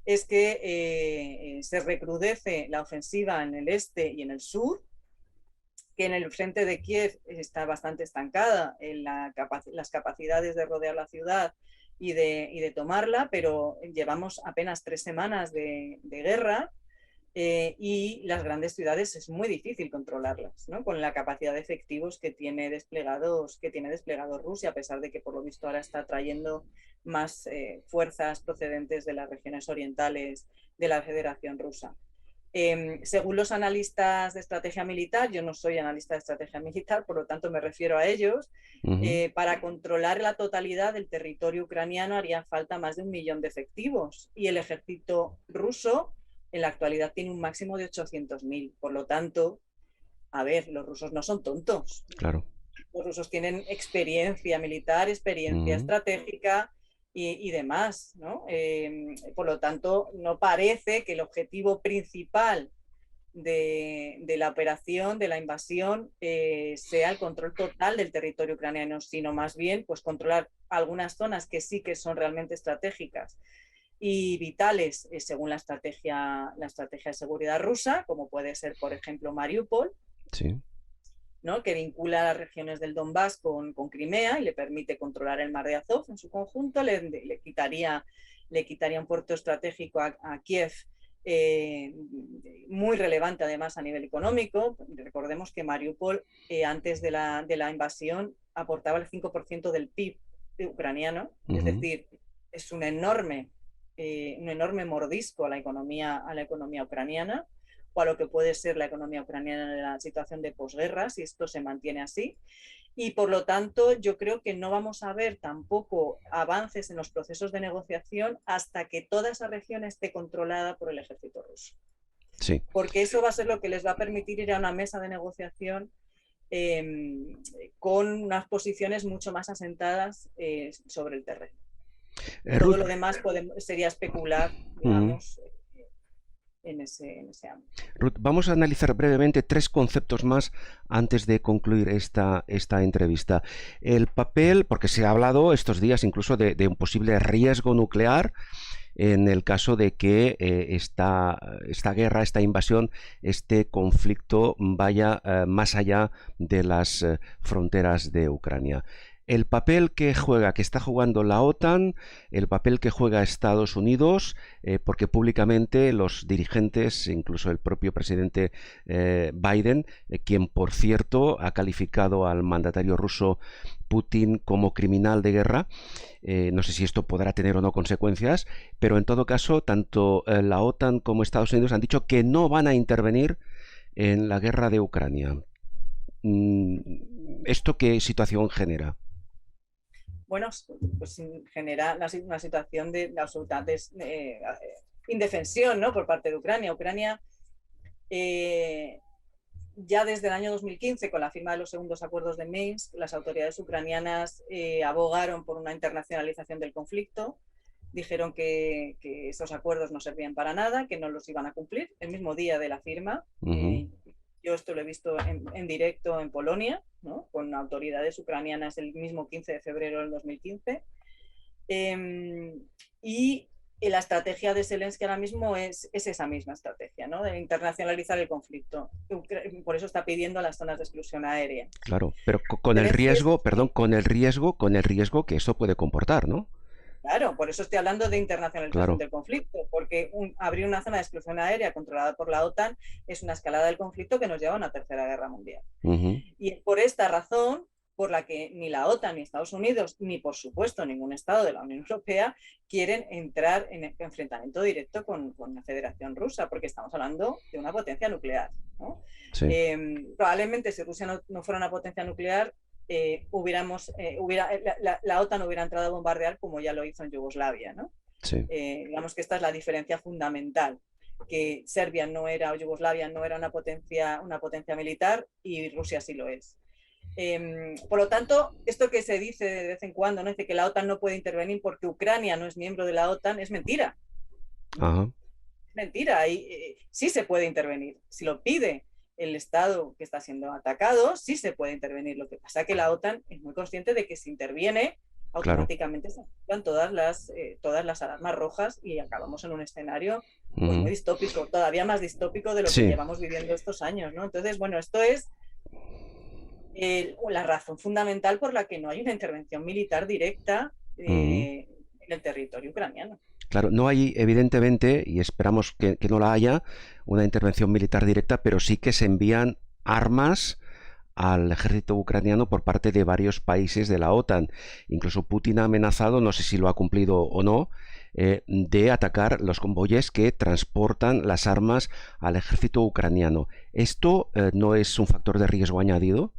es que se recrudece la ofensiva en el este y en el sur, que en el frente de Kiev está bastante estancada en las capacidades de rodear la ciudad y de tomarla, pero llevamos apenas 3 semanas de guerra. Y las grandes ciudades es muy difícil controlarlas, ¿no? Con la capacidad de efectivos que tiene desplegado Rusia, a pesar de que por lo visto ahora está trayendo más fuerzas procedentes de las regiones orientales de la Federación Rusa. Según los analistas de estrategia militar, yo no soy analista de estrategia militar, por lo tanto me refiero a ellos, para controlar la totalidad del territorio ucraniano haría falta más de 1 millón de efectivos, y el ejército ruso en la actualidad tiene un máximo de 800.000. Por lo tanto, a ver, los rusos no son tontos. Claro. Los rusos tienen experiencia militar, experiencia estratégica y demás, ¿no? Por lo tanto, no parece que el objetivo principal de la operación, de la invasión, sea el control total del territorio ucraniano, sino más bien pues controlar algunas zonas que sí que son realmente estratégicas y vitales según la estrategia de seguridad rusa, como puede ser, por ejemplo, Mariupol, sí, ¿no? Que vincula las regiones del Donbass con Crimea y le permite controlar el mar de Azov en su conjunto, le quitaría un puerto estratégico a Kiev, muy relevante además a nivel económico. Recordemos que Mariupol, antes de la invasión, aportaba el 5% del PIB ucraniano, es decir, es un enorme mordisco a la economía ucraniana, o a lo que puede ser la economía ucraniana en la situación de posguerra, si esto se mantiene así. Y por lo tanto, yo creo que no vamos a ver tampoco avances en los procesos de negociación hasta que toda esa región esté controlada por el ejército ruso. Sí. Porque eso va a ser lo que les va a permitir ir a una mesa de negociación con unas posiciones mucho más asentadas sobre el terreno. Todo lo demás sería especular, digamos, en ese ámbito. Ruth, vamos a analizar brevemente 3 conceptos más antes de concluir esta entrevista. El papel, porque se ha hablado estos días incluso de un posible riesgo nuclear en el caso de que esta guerra, esta invasión, este conflicto vaya más allá de las fronteras de Ucrania. El papel que está jugando la OTAN, el papel que juega Estados Unidos, porque públicamente los dirigentes, incluso el propio presidente Biden, quien por cierto ha calificado al mandatario ruso Putin como criminal de guerra, no sé si esto podrá tener o no consecuencias, pero en todo caso tanto la OTAN como Estados Unidos han dicho que no van a intervenir en la guerra de Ucrania. ¿Esto qué situación genera? Bueno, pues genera una situación de absoluta indefensión, ¿no? Por parte de Ucrania. Ucrania, ya desde el año 2015, con la firma de los segundos acuerdos de Minsk, las autoridades ucranianas abogaron por una internacionalización del conflicto, dijeron que esos acuerdos no servían para nada, que no los iban a cumplir el mismo día de la firma. Yo esto lo he visto en directo en Polonia, ¿no? Con autoridades ucranianas el mismo 15 de febrero del 2015. Y la estrategia de Zelensky ahora mismo es esa misma estrategia, ¿no? De internacionalizar el conflicto. Por eso está pidiendo las zonas de exclusión aérea. Claro, pero con el riesgo, perdón, con el riesgo que eso puede comportar, ¿no? Claro, por eso estoy hablando de internacionalización del conflicto, porque abrir una zona de exclusión aérea controlada por la OTAN es una escalada del conflicto que nos lleva a una tercera guerra mundial. Y por esta razón, por la que ni la OTAN, ni Estados Unidos, ni por supuesto ningún Estado de la Unión Europea quieren entrar en enfrentamiento directo con la Federación Rusa, porque estamos hablando de una potencia nuclear, ¿no? Sí. Probablemente si Rusia no fuera una potencia nuclear, la OTAN hubiera entrado a bombardear como ya lo hizo en Yugoslavia, ¿no? Sí. Digamos que esta es la diferencia fundamental, que Serbia no era, o Yugoslavia no era una potencia militar y Rusia sí lo es. Por lo tanto, esto que se dice de vez en cuando, ¿no? Dice que la OTAN no puede intervenir porque Ucrania no es miembro de la OTAN, es mentira. Ajá. Es mentira. Sí se puede intervenir. Si lo pide el Estado que está siendo atacado, sí se puede intervenir. Lo que pasa es que la OTAN es muy consciente de que si interviene, automáticamente se activan todas las alarmas rojas y acabamos en un escenario pues, muy distópico, todavía más distópico de lo que llevamos viviendo estos años, ¿no? Entonces, bueno, esto es la razón fundamental por la que no hay una intervención militar directa en el territorio ucraniano. Claro, no hay, evidentemente, y esperamos que no la haya, una intervención militar directa, pero sí que se envían armas al ejército ucraniano por parte de varios países de la OTAN. Incluso Putin ha amenazado, no sé si lo ha cumplido o no, de atacar los convoyes que transportan las armas al ejército ucraniano. ¿Esto no es un factor de riesgo añadido?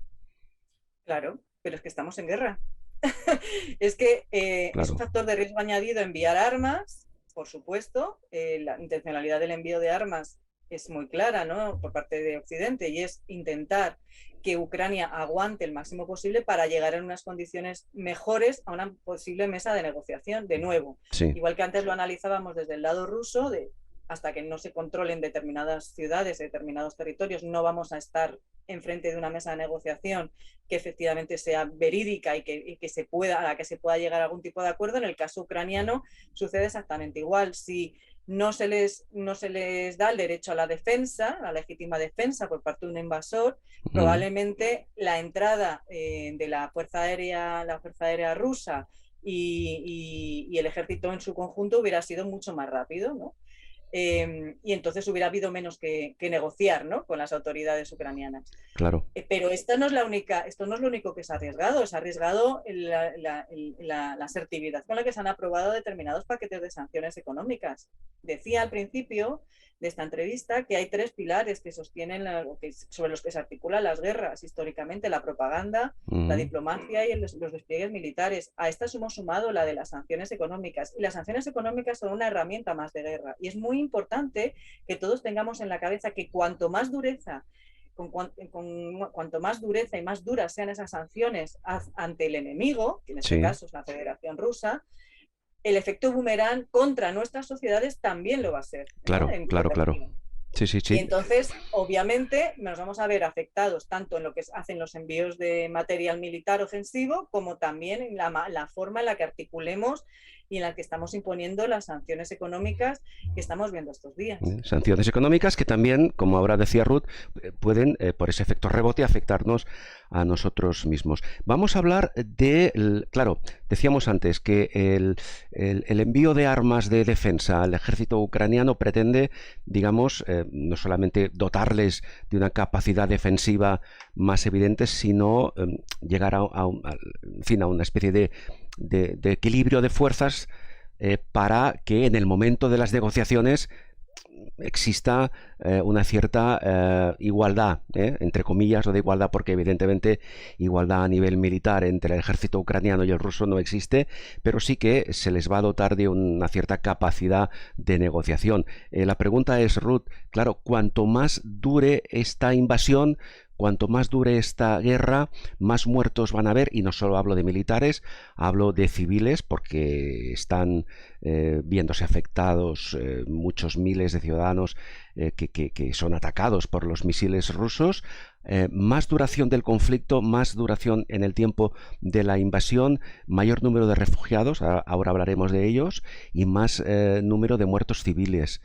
Claro, pero es que estamos en guerra. Es que es un factor de riesgo añadido enviar armas, por supuesto. La intencionalidad del envío de armas es muy clara, ¿no? Por parte de Occidente, y es intentar que Ucrania aguante el máximo posible para llegar en unas condiciones mejores a una posible mesa de negociación de nuevo. Sí. Igual que antes lo analizábamos desde el lado ruso, hasta que no se controlen determinadas ciudades, determinados territorios, no vamos a estar enfrente de una mesa de negociación que efectivamente sea verídica y a la que se pueda llegar a algún tipo de acuerdo. En el caso ucraniano sucede exactamente igual. Si no se les da el derecho a la defensa, a la legítima defensa por parte de un invasor, probablemente la entrada de la Fuerza Aérea rusa y el ejército en su conjunto hubiera sido mucho más rápido, ¿no? Y entonces hubiera habido menos que negociar, ¿no? Con las autoridades ucranianas. Claro. Pero esto no es lo único que se ha arriesgado. Se ha arriesgado la asertividad con la que se han aprobado determinados paquetes de sanciones económicas. Decía al principio de esta entrevista que hay 3 pilares que sostienen sobre los que se articulan las guerras históricamente: la propaganda, la diplomacia y los despliegues militares. A estas hemos sumado la de las sanciones económicas, y las sanciones económicas son una herramienta más de guerra, y es muy importante que todos tengamos en la cabeza que cuanto más dureza y más duras sean esas sanciones ante el enemigo, que en este caso es la Federación Rusa, el efecto boomerang contra nuestras sociedades también lo va a ser. Claro, ¿no? claro. Sí. Y entonces, obviamente, nos vamos a ver afectados tanto en lo que hacen los envíos de material militar ofensivo, como también en la forma en la que articulemos y en la que estamos imponiendo las sanciones económicas que estamos viendo estos días. Sanciones económicas que también, como ahora decía Ruth, pueden, por ese efecto rebote, afectarnos a nosotros mismos. Vamos a hablar claro, decíamos antes que el envío de armas de defensa al ejército ucraniano pretende, digamos, no solamente dotarles de una capacidad defensiva más evidente, sino llegar a una especie de equilibrio de fuerzas para que en el momento de las negociaciones exista una cierta igualdad, entre comillas, lo de igualdad, porque evidentemente igualdad a nivel militar entre el ejército ucraniano y el ruso no existe, pero sí que se les va a dotar de una cierta capacidad de negociación. La pregunta es, Ruth, claro, cuanto más dure esta invasión, cuanto más dure esta guerra, más muertos van a haber, y no solo hablo de militares, hablo de civiles, porque están viéndose afectados muchos miles de ciudadanos que son atacados por los misiles rusos. Más duración del conflicto, más duración en el tiempo de la invasión, mayor número de refugiados, ahora hablaremos de ellos, y más número de muertos civiles.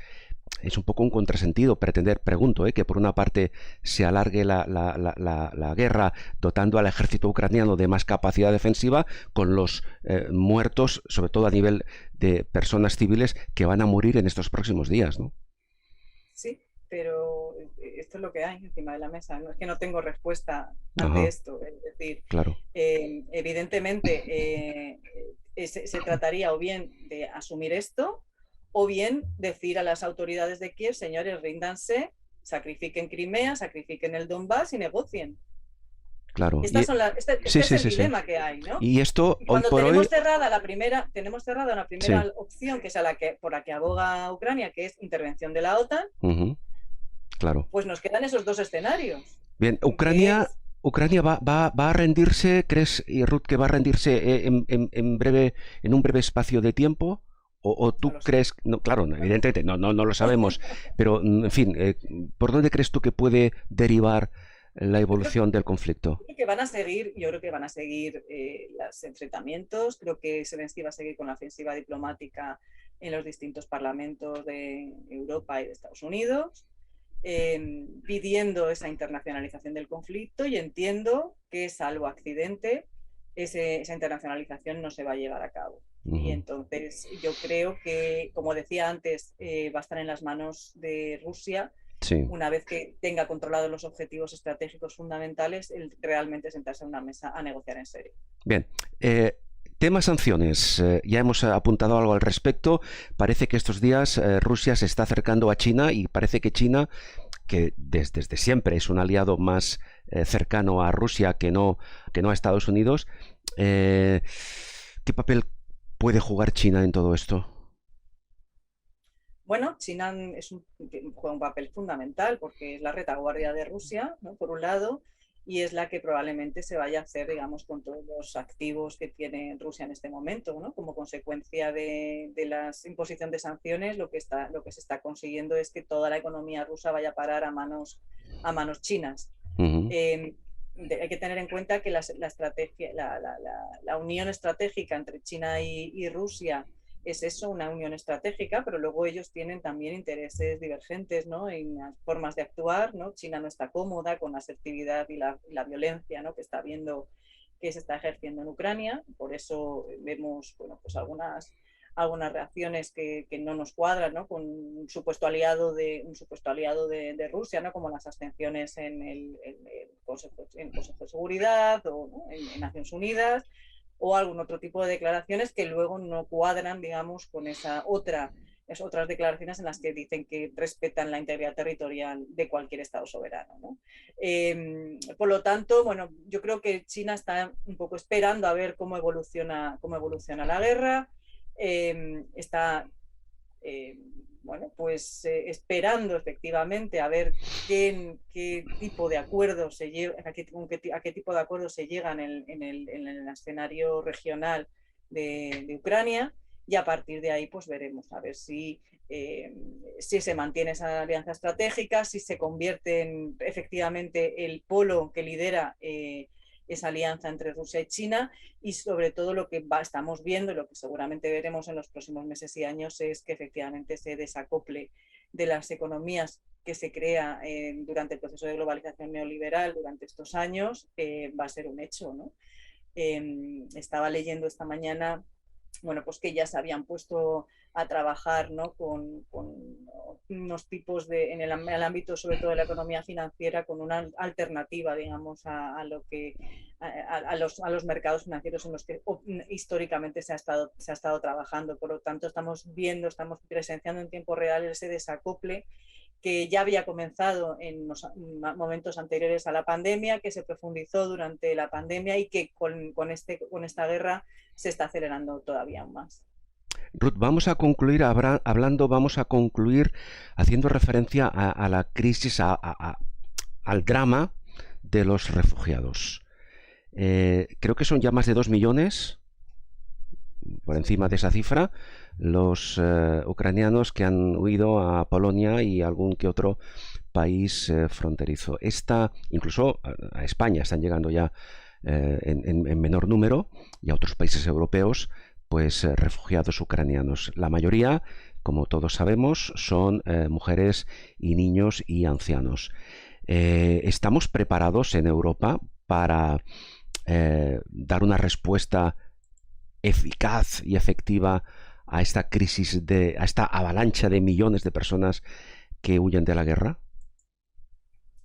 Es un poco un contrasentido pretender, pregunto, que por una parte se alargue la guerra dotando al ejército ucraniano de más capacidad defensiva, con los muertos, sobre todo a nivel de personas civiles, que van a morir en estos próximos días, ¿no? Sí, pero esto es lo que hay encima de la mesa. No es que no tengo respuesta ante esto. Es decir, claro. Evidentemente se trataría o bien de asumir esto, o bien decir a las autoridades de Kiev: señores, ríndanse, sacrifiquen Crimea, sacrifiquen el Donbass y negocien. Claro. Este es el dilema que hay, ¿no? Y esto, cuando hoy por tenemos hoy... tenemos cerrada una primera opción, que es por la que aboga Ucrania, que es intervención de la OTAN, claro. Pues nos quedan esos dos escenarios. Bien, Ucrania va a rendirse, ¿crees, Ruth, que va a rendirse en un breve espacio de tiempo? ¿O tú crees? No, claro, evidentemente no lo sabemos, pero en fin, ¿por dónde crees tú que puede derivar la evolución del conflicto? Yo creo que van a seguir los enfrentamientos. Creo que Zelensky va a seguir con la ofensiva diplomática en los distintos parlamentos de Europa y de Estados Unidos, pidiendo esa internacionalización del conflicto, y entiendo que, salvo accidente, esa internacionalización no se va a llevar a cabo. Y entonces yo creo que, como decía antes, va a estar en las manos de Rusia, una vez que tenga controlados los objetivos estratégicos fundamentales, el realmente sentarse en una mesa a negociar en serio. Bien, tema sanciones. Ya hemos apuntado algo al respecto. Parece que estos días Rusia se está acercando a China, y parece que China, que desde siempre es un aliado más cercano a Rusia que no a Estados Unidos, ¿qué papel puede jugar China en todo esto? Bueno, China juega un papel fundamental, porque es la retaguardia de Rusia, ¿no?, por un lado, y es la que probablemente se vaya a hacer, digamos, con todos los activos que tiene Rusia en este momento, ¿no? Como consecuencia de la imposición de sanciones, lo que se está consiguiendo es que toda la economía rusa vaya a parar a manos chinas. Hay que tener en cuenta que la unión estratégica entre China y Rusia es eso, una unión estratégica, pero luego ellos tienen también intereses divergentes, ¿no?, en las formas de actuar, ¿no? China no está cómoda con la asertividad y la violencia, ¿no?, que está viendo que se está ejerciendo en Ucrania. Por eso vemos, bueno, pues algunas reacciones que no nos cuadran, ¿no?, con un supuesto aliado de Rusia, ¿no?, como las abstenciones en el Consejo de Seguridad o, ¿no?, en Naciones Unidas, o algún otro tipo de declaraciones que luego no cuadran, digamos, con esas otras declaraciones en las que dicen que respetan la integridad territorial de cualquier Estado soberano, ¿no? Por lo tanto, bueno, yo creo que China está un poco esperando a ver cómo evoluciona la guerra. Está bueno, pues esperando efectivamente a ver qué tipo de acuerdos se llega, a qué tipo de acuerdos se llegan en el escenario regional de Ucrania, y a partir de ahí pues veremos a ver si se mantiene esa alianza estratégica, si se convierte en efectivamente el polo que lidera esa alianza entre Rusia y China, y sobre todo lo que estamos viendo, lo que seguramente veremos en los próximos meses y años, es que efectivamente ese desacople de las economías que se crea durante el proceso de globalización neoliberal durante estos años va a ser un hecho, ¿no? Estaba leyendo esta mañana, bueno, pues que ya se habían puesto a trabajar, ¿no?, con unos tipos en el ámbito sobre todo de la economía financiera, con una alternativa, digamos, a los mercados financieros en los que históricamente se ha estado trabajando. Por lo tanto, estamos presenciando en tiempo real ese desacople que ya había comenzado en los momentos anteriores a la pandemia, que se profundizó durante la pandemia y que con esta guerra se está acelerando todavía aún más. Ruth, vamos a concluir haciendo referencia a la crisis, al drama de los refugiados. Creo que son ya más de 2 millones, por encima de esa cifra, los ucranianos que han huido a Polonia y algún que otro país fronterizo. Incluso a España están llegando ya en menor número, y a otros países europeos, pues refugiados ucranianos. La mayoría, como todos sabemos, son mujeres y niños y ancianos. ¿Estamos preparados en Europa para dar una respuesta eficaz y efectiva a esta crisis, a esta avalancha de millones de personas que huyen de la guerra?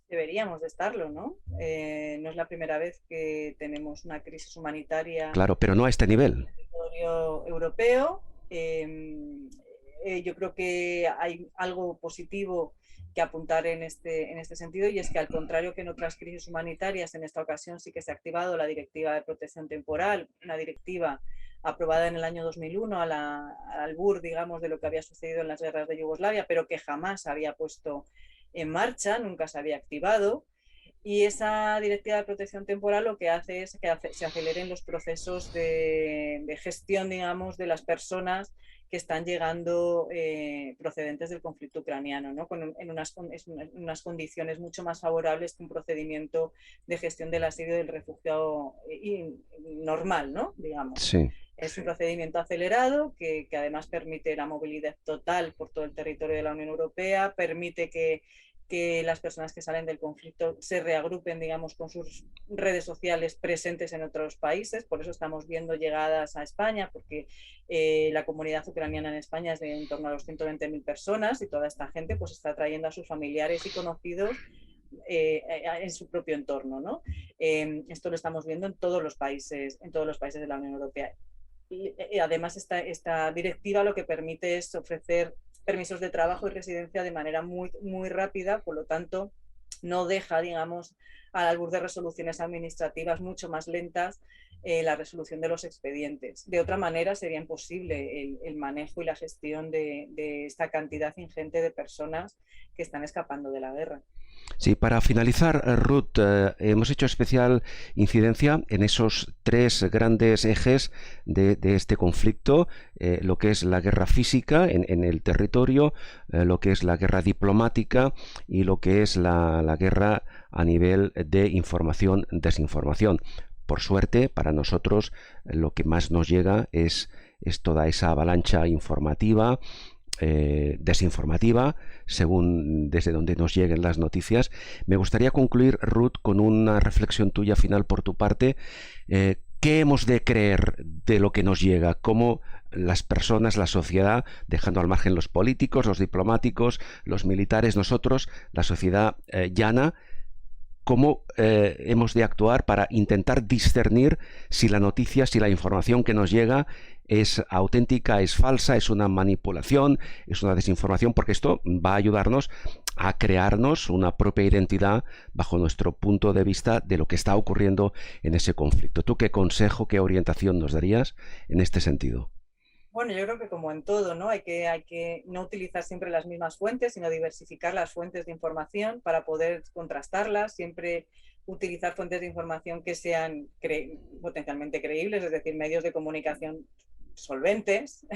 Deberíamos de estarlo, ¿no? No es la primera vez que tenemos una crisis humanitaria Claro, pero no a este nivel. en el territorio europeo. Yo creo que hay algo positivo que apuntar en este sentido, y es que, al contrario que en otras crisis humanitarias, en esta ocasión sí que se ha activado la Directiva de Protección Temporal, una directiva aprobada en el año 2001 al albur, digamos, de lo que había sucedido en las guerras de Yugoslavia, pero que jamás había puesto en marcha, nunca se había activado. Y esa directiva de protección temporal lo que hace es que se aceleren los procesos de gestión, digamos, de las personas que están llegando procedentes del conflicto ucraniano, ¿no? En unas condiciones mucho más favorables que un procedimiento de gestión del asilo y del refugiado normal, ¿no? Digamos. Sí. Es un procedimiento acelerado que además permite la movilidad total por todo el territorio de la Unión Europea, permite que las personas que salen del conflicto se reagrupen, digamos, con sus redes sociales presentes en otros países. Por eso estamos viendo llegadas a España, porque la comunidad ucraniana en España es de en torno a los 120.000 personas, y toda esta gente pues está trayendo a sus familiares y conocidos en su propio entorno, ¿no? Esto lo estamos viendo en todos los países de la Unión Europea. Y además esta directiva lo que permite es ofrecer permisos de trabajo y residencia de manera muy, muy rápida, por lo tanto no deja, digamos, al albur de resoluciones administrativas mucho más lentas la resolución de los expedientes. De otra manera sería imposible el manejo y la gestión de esta cantidad ingente de personas que están escapando de la guerra. Sí, para finalizar, Ruth, hemos hecho especial incidencia en esos 3 grandes ejes de este conflicto, lo que es la guerra física en el territorio, lo que es la guerra diplomática y lo que es la guerra a nivel de información-desinformación. Por suerte, para nosotros, lo que más nos llega es toda esa avalancha informativa, desinformativa, según desde donde nos lleguen las noticias. Me gustaría concluir, Ruth, con una reflexión tuya final por tu parte. ¿Qué hemos de creer de lo que nos llega? ¿Cómo las personas, la sociedad, dejando al margen los políticos, los diplomáticos, los militares, nosotros, la sociedad llana, cómo hemos de actuar para intentar discernir si la noticia, si la información que nos llega es auténtica, es falsa, es una manipulación, es una desinformación? Porque esto va a ayudarnos a crearnos una propia identidad bajo nuestro punto de vista de lo que está ocurriendo en ese conflicto. ¿Tú qué consejo, qué orientación nos darías en este sentido? Bueno, yo creo que, como en todo, ¿no? Hay que no utilizar siempre las mismas fuentes, sino diversificar las fuentes de información para poder contrastarlas. Siempre utilizar fuentes de información que sean potencialmente creíbles, es decir, medios de comunicación solventes.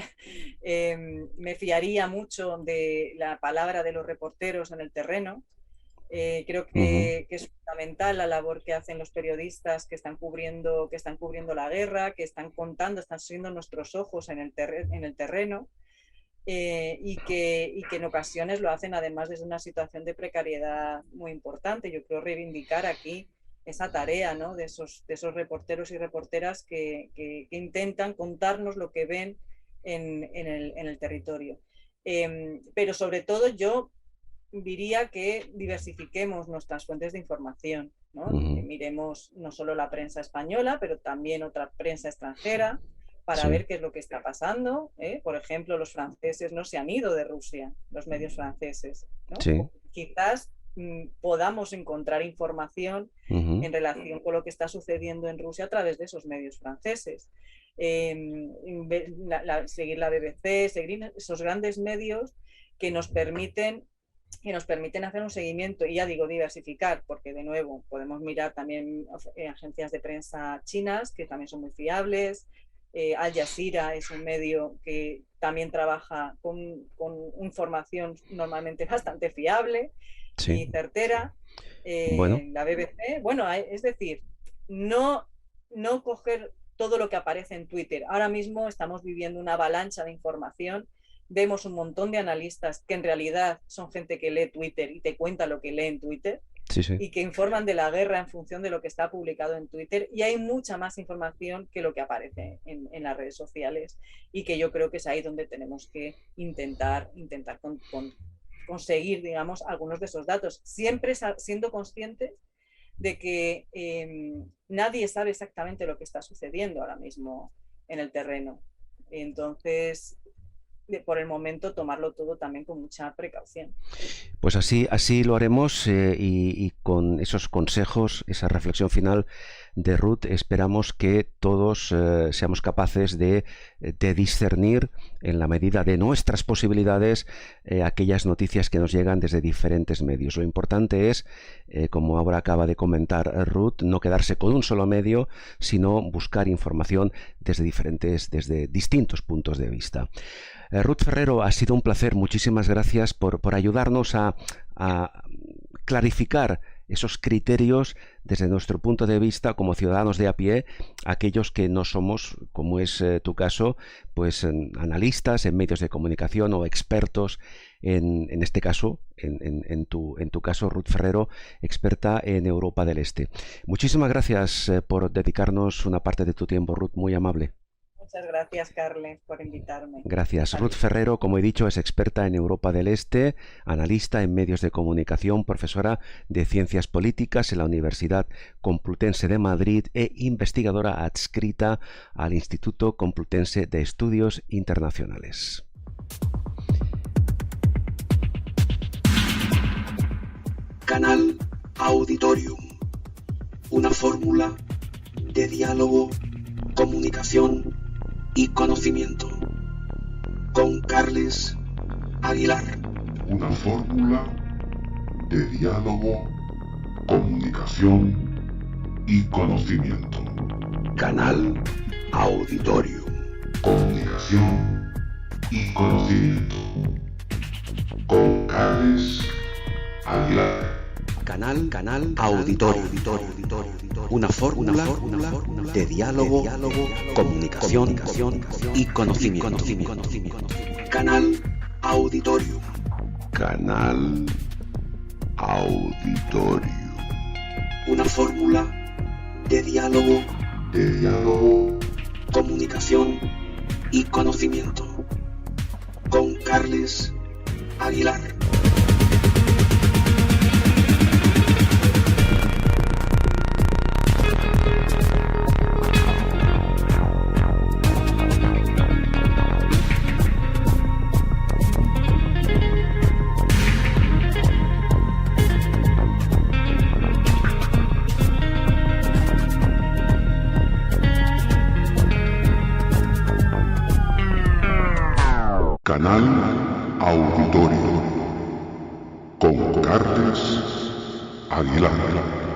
Me fiaría mucho de la palabra de los reporteros en el terreno. Creo que es fundamental la labor que hacen los periodistas que están cubriendo la guerra, que están contando, están siendo nuestros ojos en el terreno, y que en ocasiones lo hacen además desde una situación de precariedad muy importante. Yo creo reivindicar aquí esa tarea, ¿no? de esos reporteros y reporteras que intentan contarnos lo que ven en el territorio. Pero sobre todo yo diría que diversifiquemos nuestras fuentes de información, ¿no? Que miremos no solo la prensa española, pero también otra prensa extranjera, para ver qué es lo que está pasando. Por ejemplo, los franceses no se han ido de Rusia, los medios franceses, ¿no? Sí. Quizás podamos encontrar información en relación con lo que está sucediendo en Rusia a través de esos medios franceses. Seguir la BBC, seguir esos grandes medios que nos permiten que nos permiten hacer un seguimiento, y ya digo diversificar, porque de nuevo podemos mirar también agencias de prensa chinas que también son muy fiables. Al Jazeera es un medio que también trabaja con información normalmente bastante fiable y certera. Bueno. La BBC, bueno, es decir, no coger todo lo que aparece en Twitter. Ahora mismo estamos viviendo una avalancha de información. Vemos un montón de analistas que en realidad son gente que lee Twitter y te cuenta lo que lee en Twitter, y que informan de la guerra en función de lo que está publicado en Twitter, y hay mucha más información que lo que aparece en las redes sociales, y que yo creo que es ahí donde tenemos que intentar conseguir, digamos, algunos de esos datos, siempre siendo conscientes de que nadie sabe exactamente lo que está sucediendo ahora mismo en el terreno. Entonces, por el momento, tomarlo todo también con mucha precaución. Pues así lo haremos, y con esos consejos, esa reflexión final de Ruth, esperamos que todos seamos capaces de discernir, en la medida de nuestras posibilidades, aquellas noticias que nos llegan desde diferentes medios. Lo importante es, como ahora acaba de comentar Ruth, no quedarse con un solo medio, sino buscar información desde distintos puntos de vista. Ruth Ferrero, ha sido un placer. Muchísimas gracias por ayudarnos a clarificar esos criterios desde nuestro punto de vista como ciudadanos de a pie, aquellos que no somos, como es tu caso, pues analistas en medios de comunicación o expertos en este caso, en tu caso, Ruth Ferrero, experta en Europa del Este. Muchísimas gracias por dedicarnos una parte de tu tiempo, Ruth, muy amable. Muchas gracias, Carles, por invitarme. Gracias. Ruth Ferrero, como he dicho, es experta en Europa del Este, analista en medios de comunicación, profesora de Ciencias Políticas en la Universidad Complutense de Madrid e investigadora adscrita al Instituto Complutense de Estudios Internacionales. Canal Auditorium. Una fórmula de diálogo, comunicación y conocimiento, con Carles Aguilar. Una fórmula de diálogo, comunicación y conocimiento. Canal Auditorium. Comunicación y conocimiento. Con Carles Aguilar. Canal Auditorium. Una fórmula de diálogo, comunicación y conocimiento. Canal Auditorium. Canal Auditorium. Una fórmula de diálogo, comunicación y conocimiento. Con Carles Aguilar. Canal Auditorio con Carles Aguilar.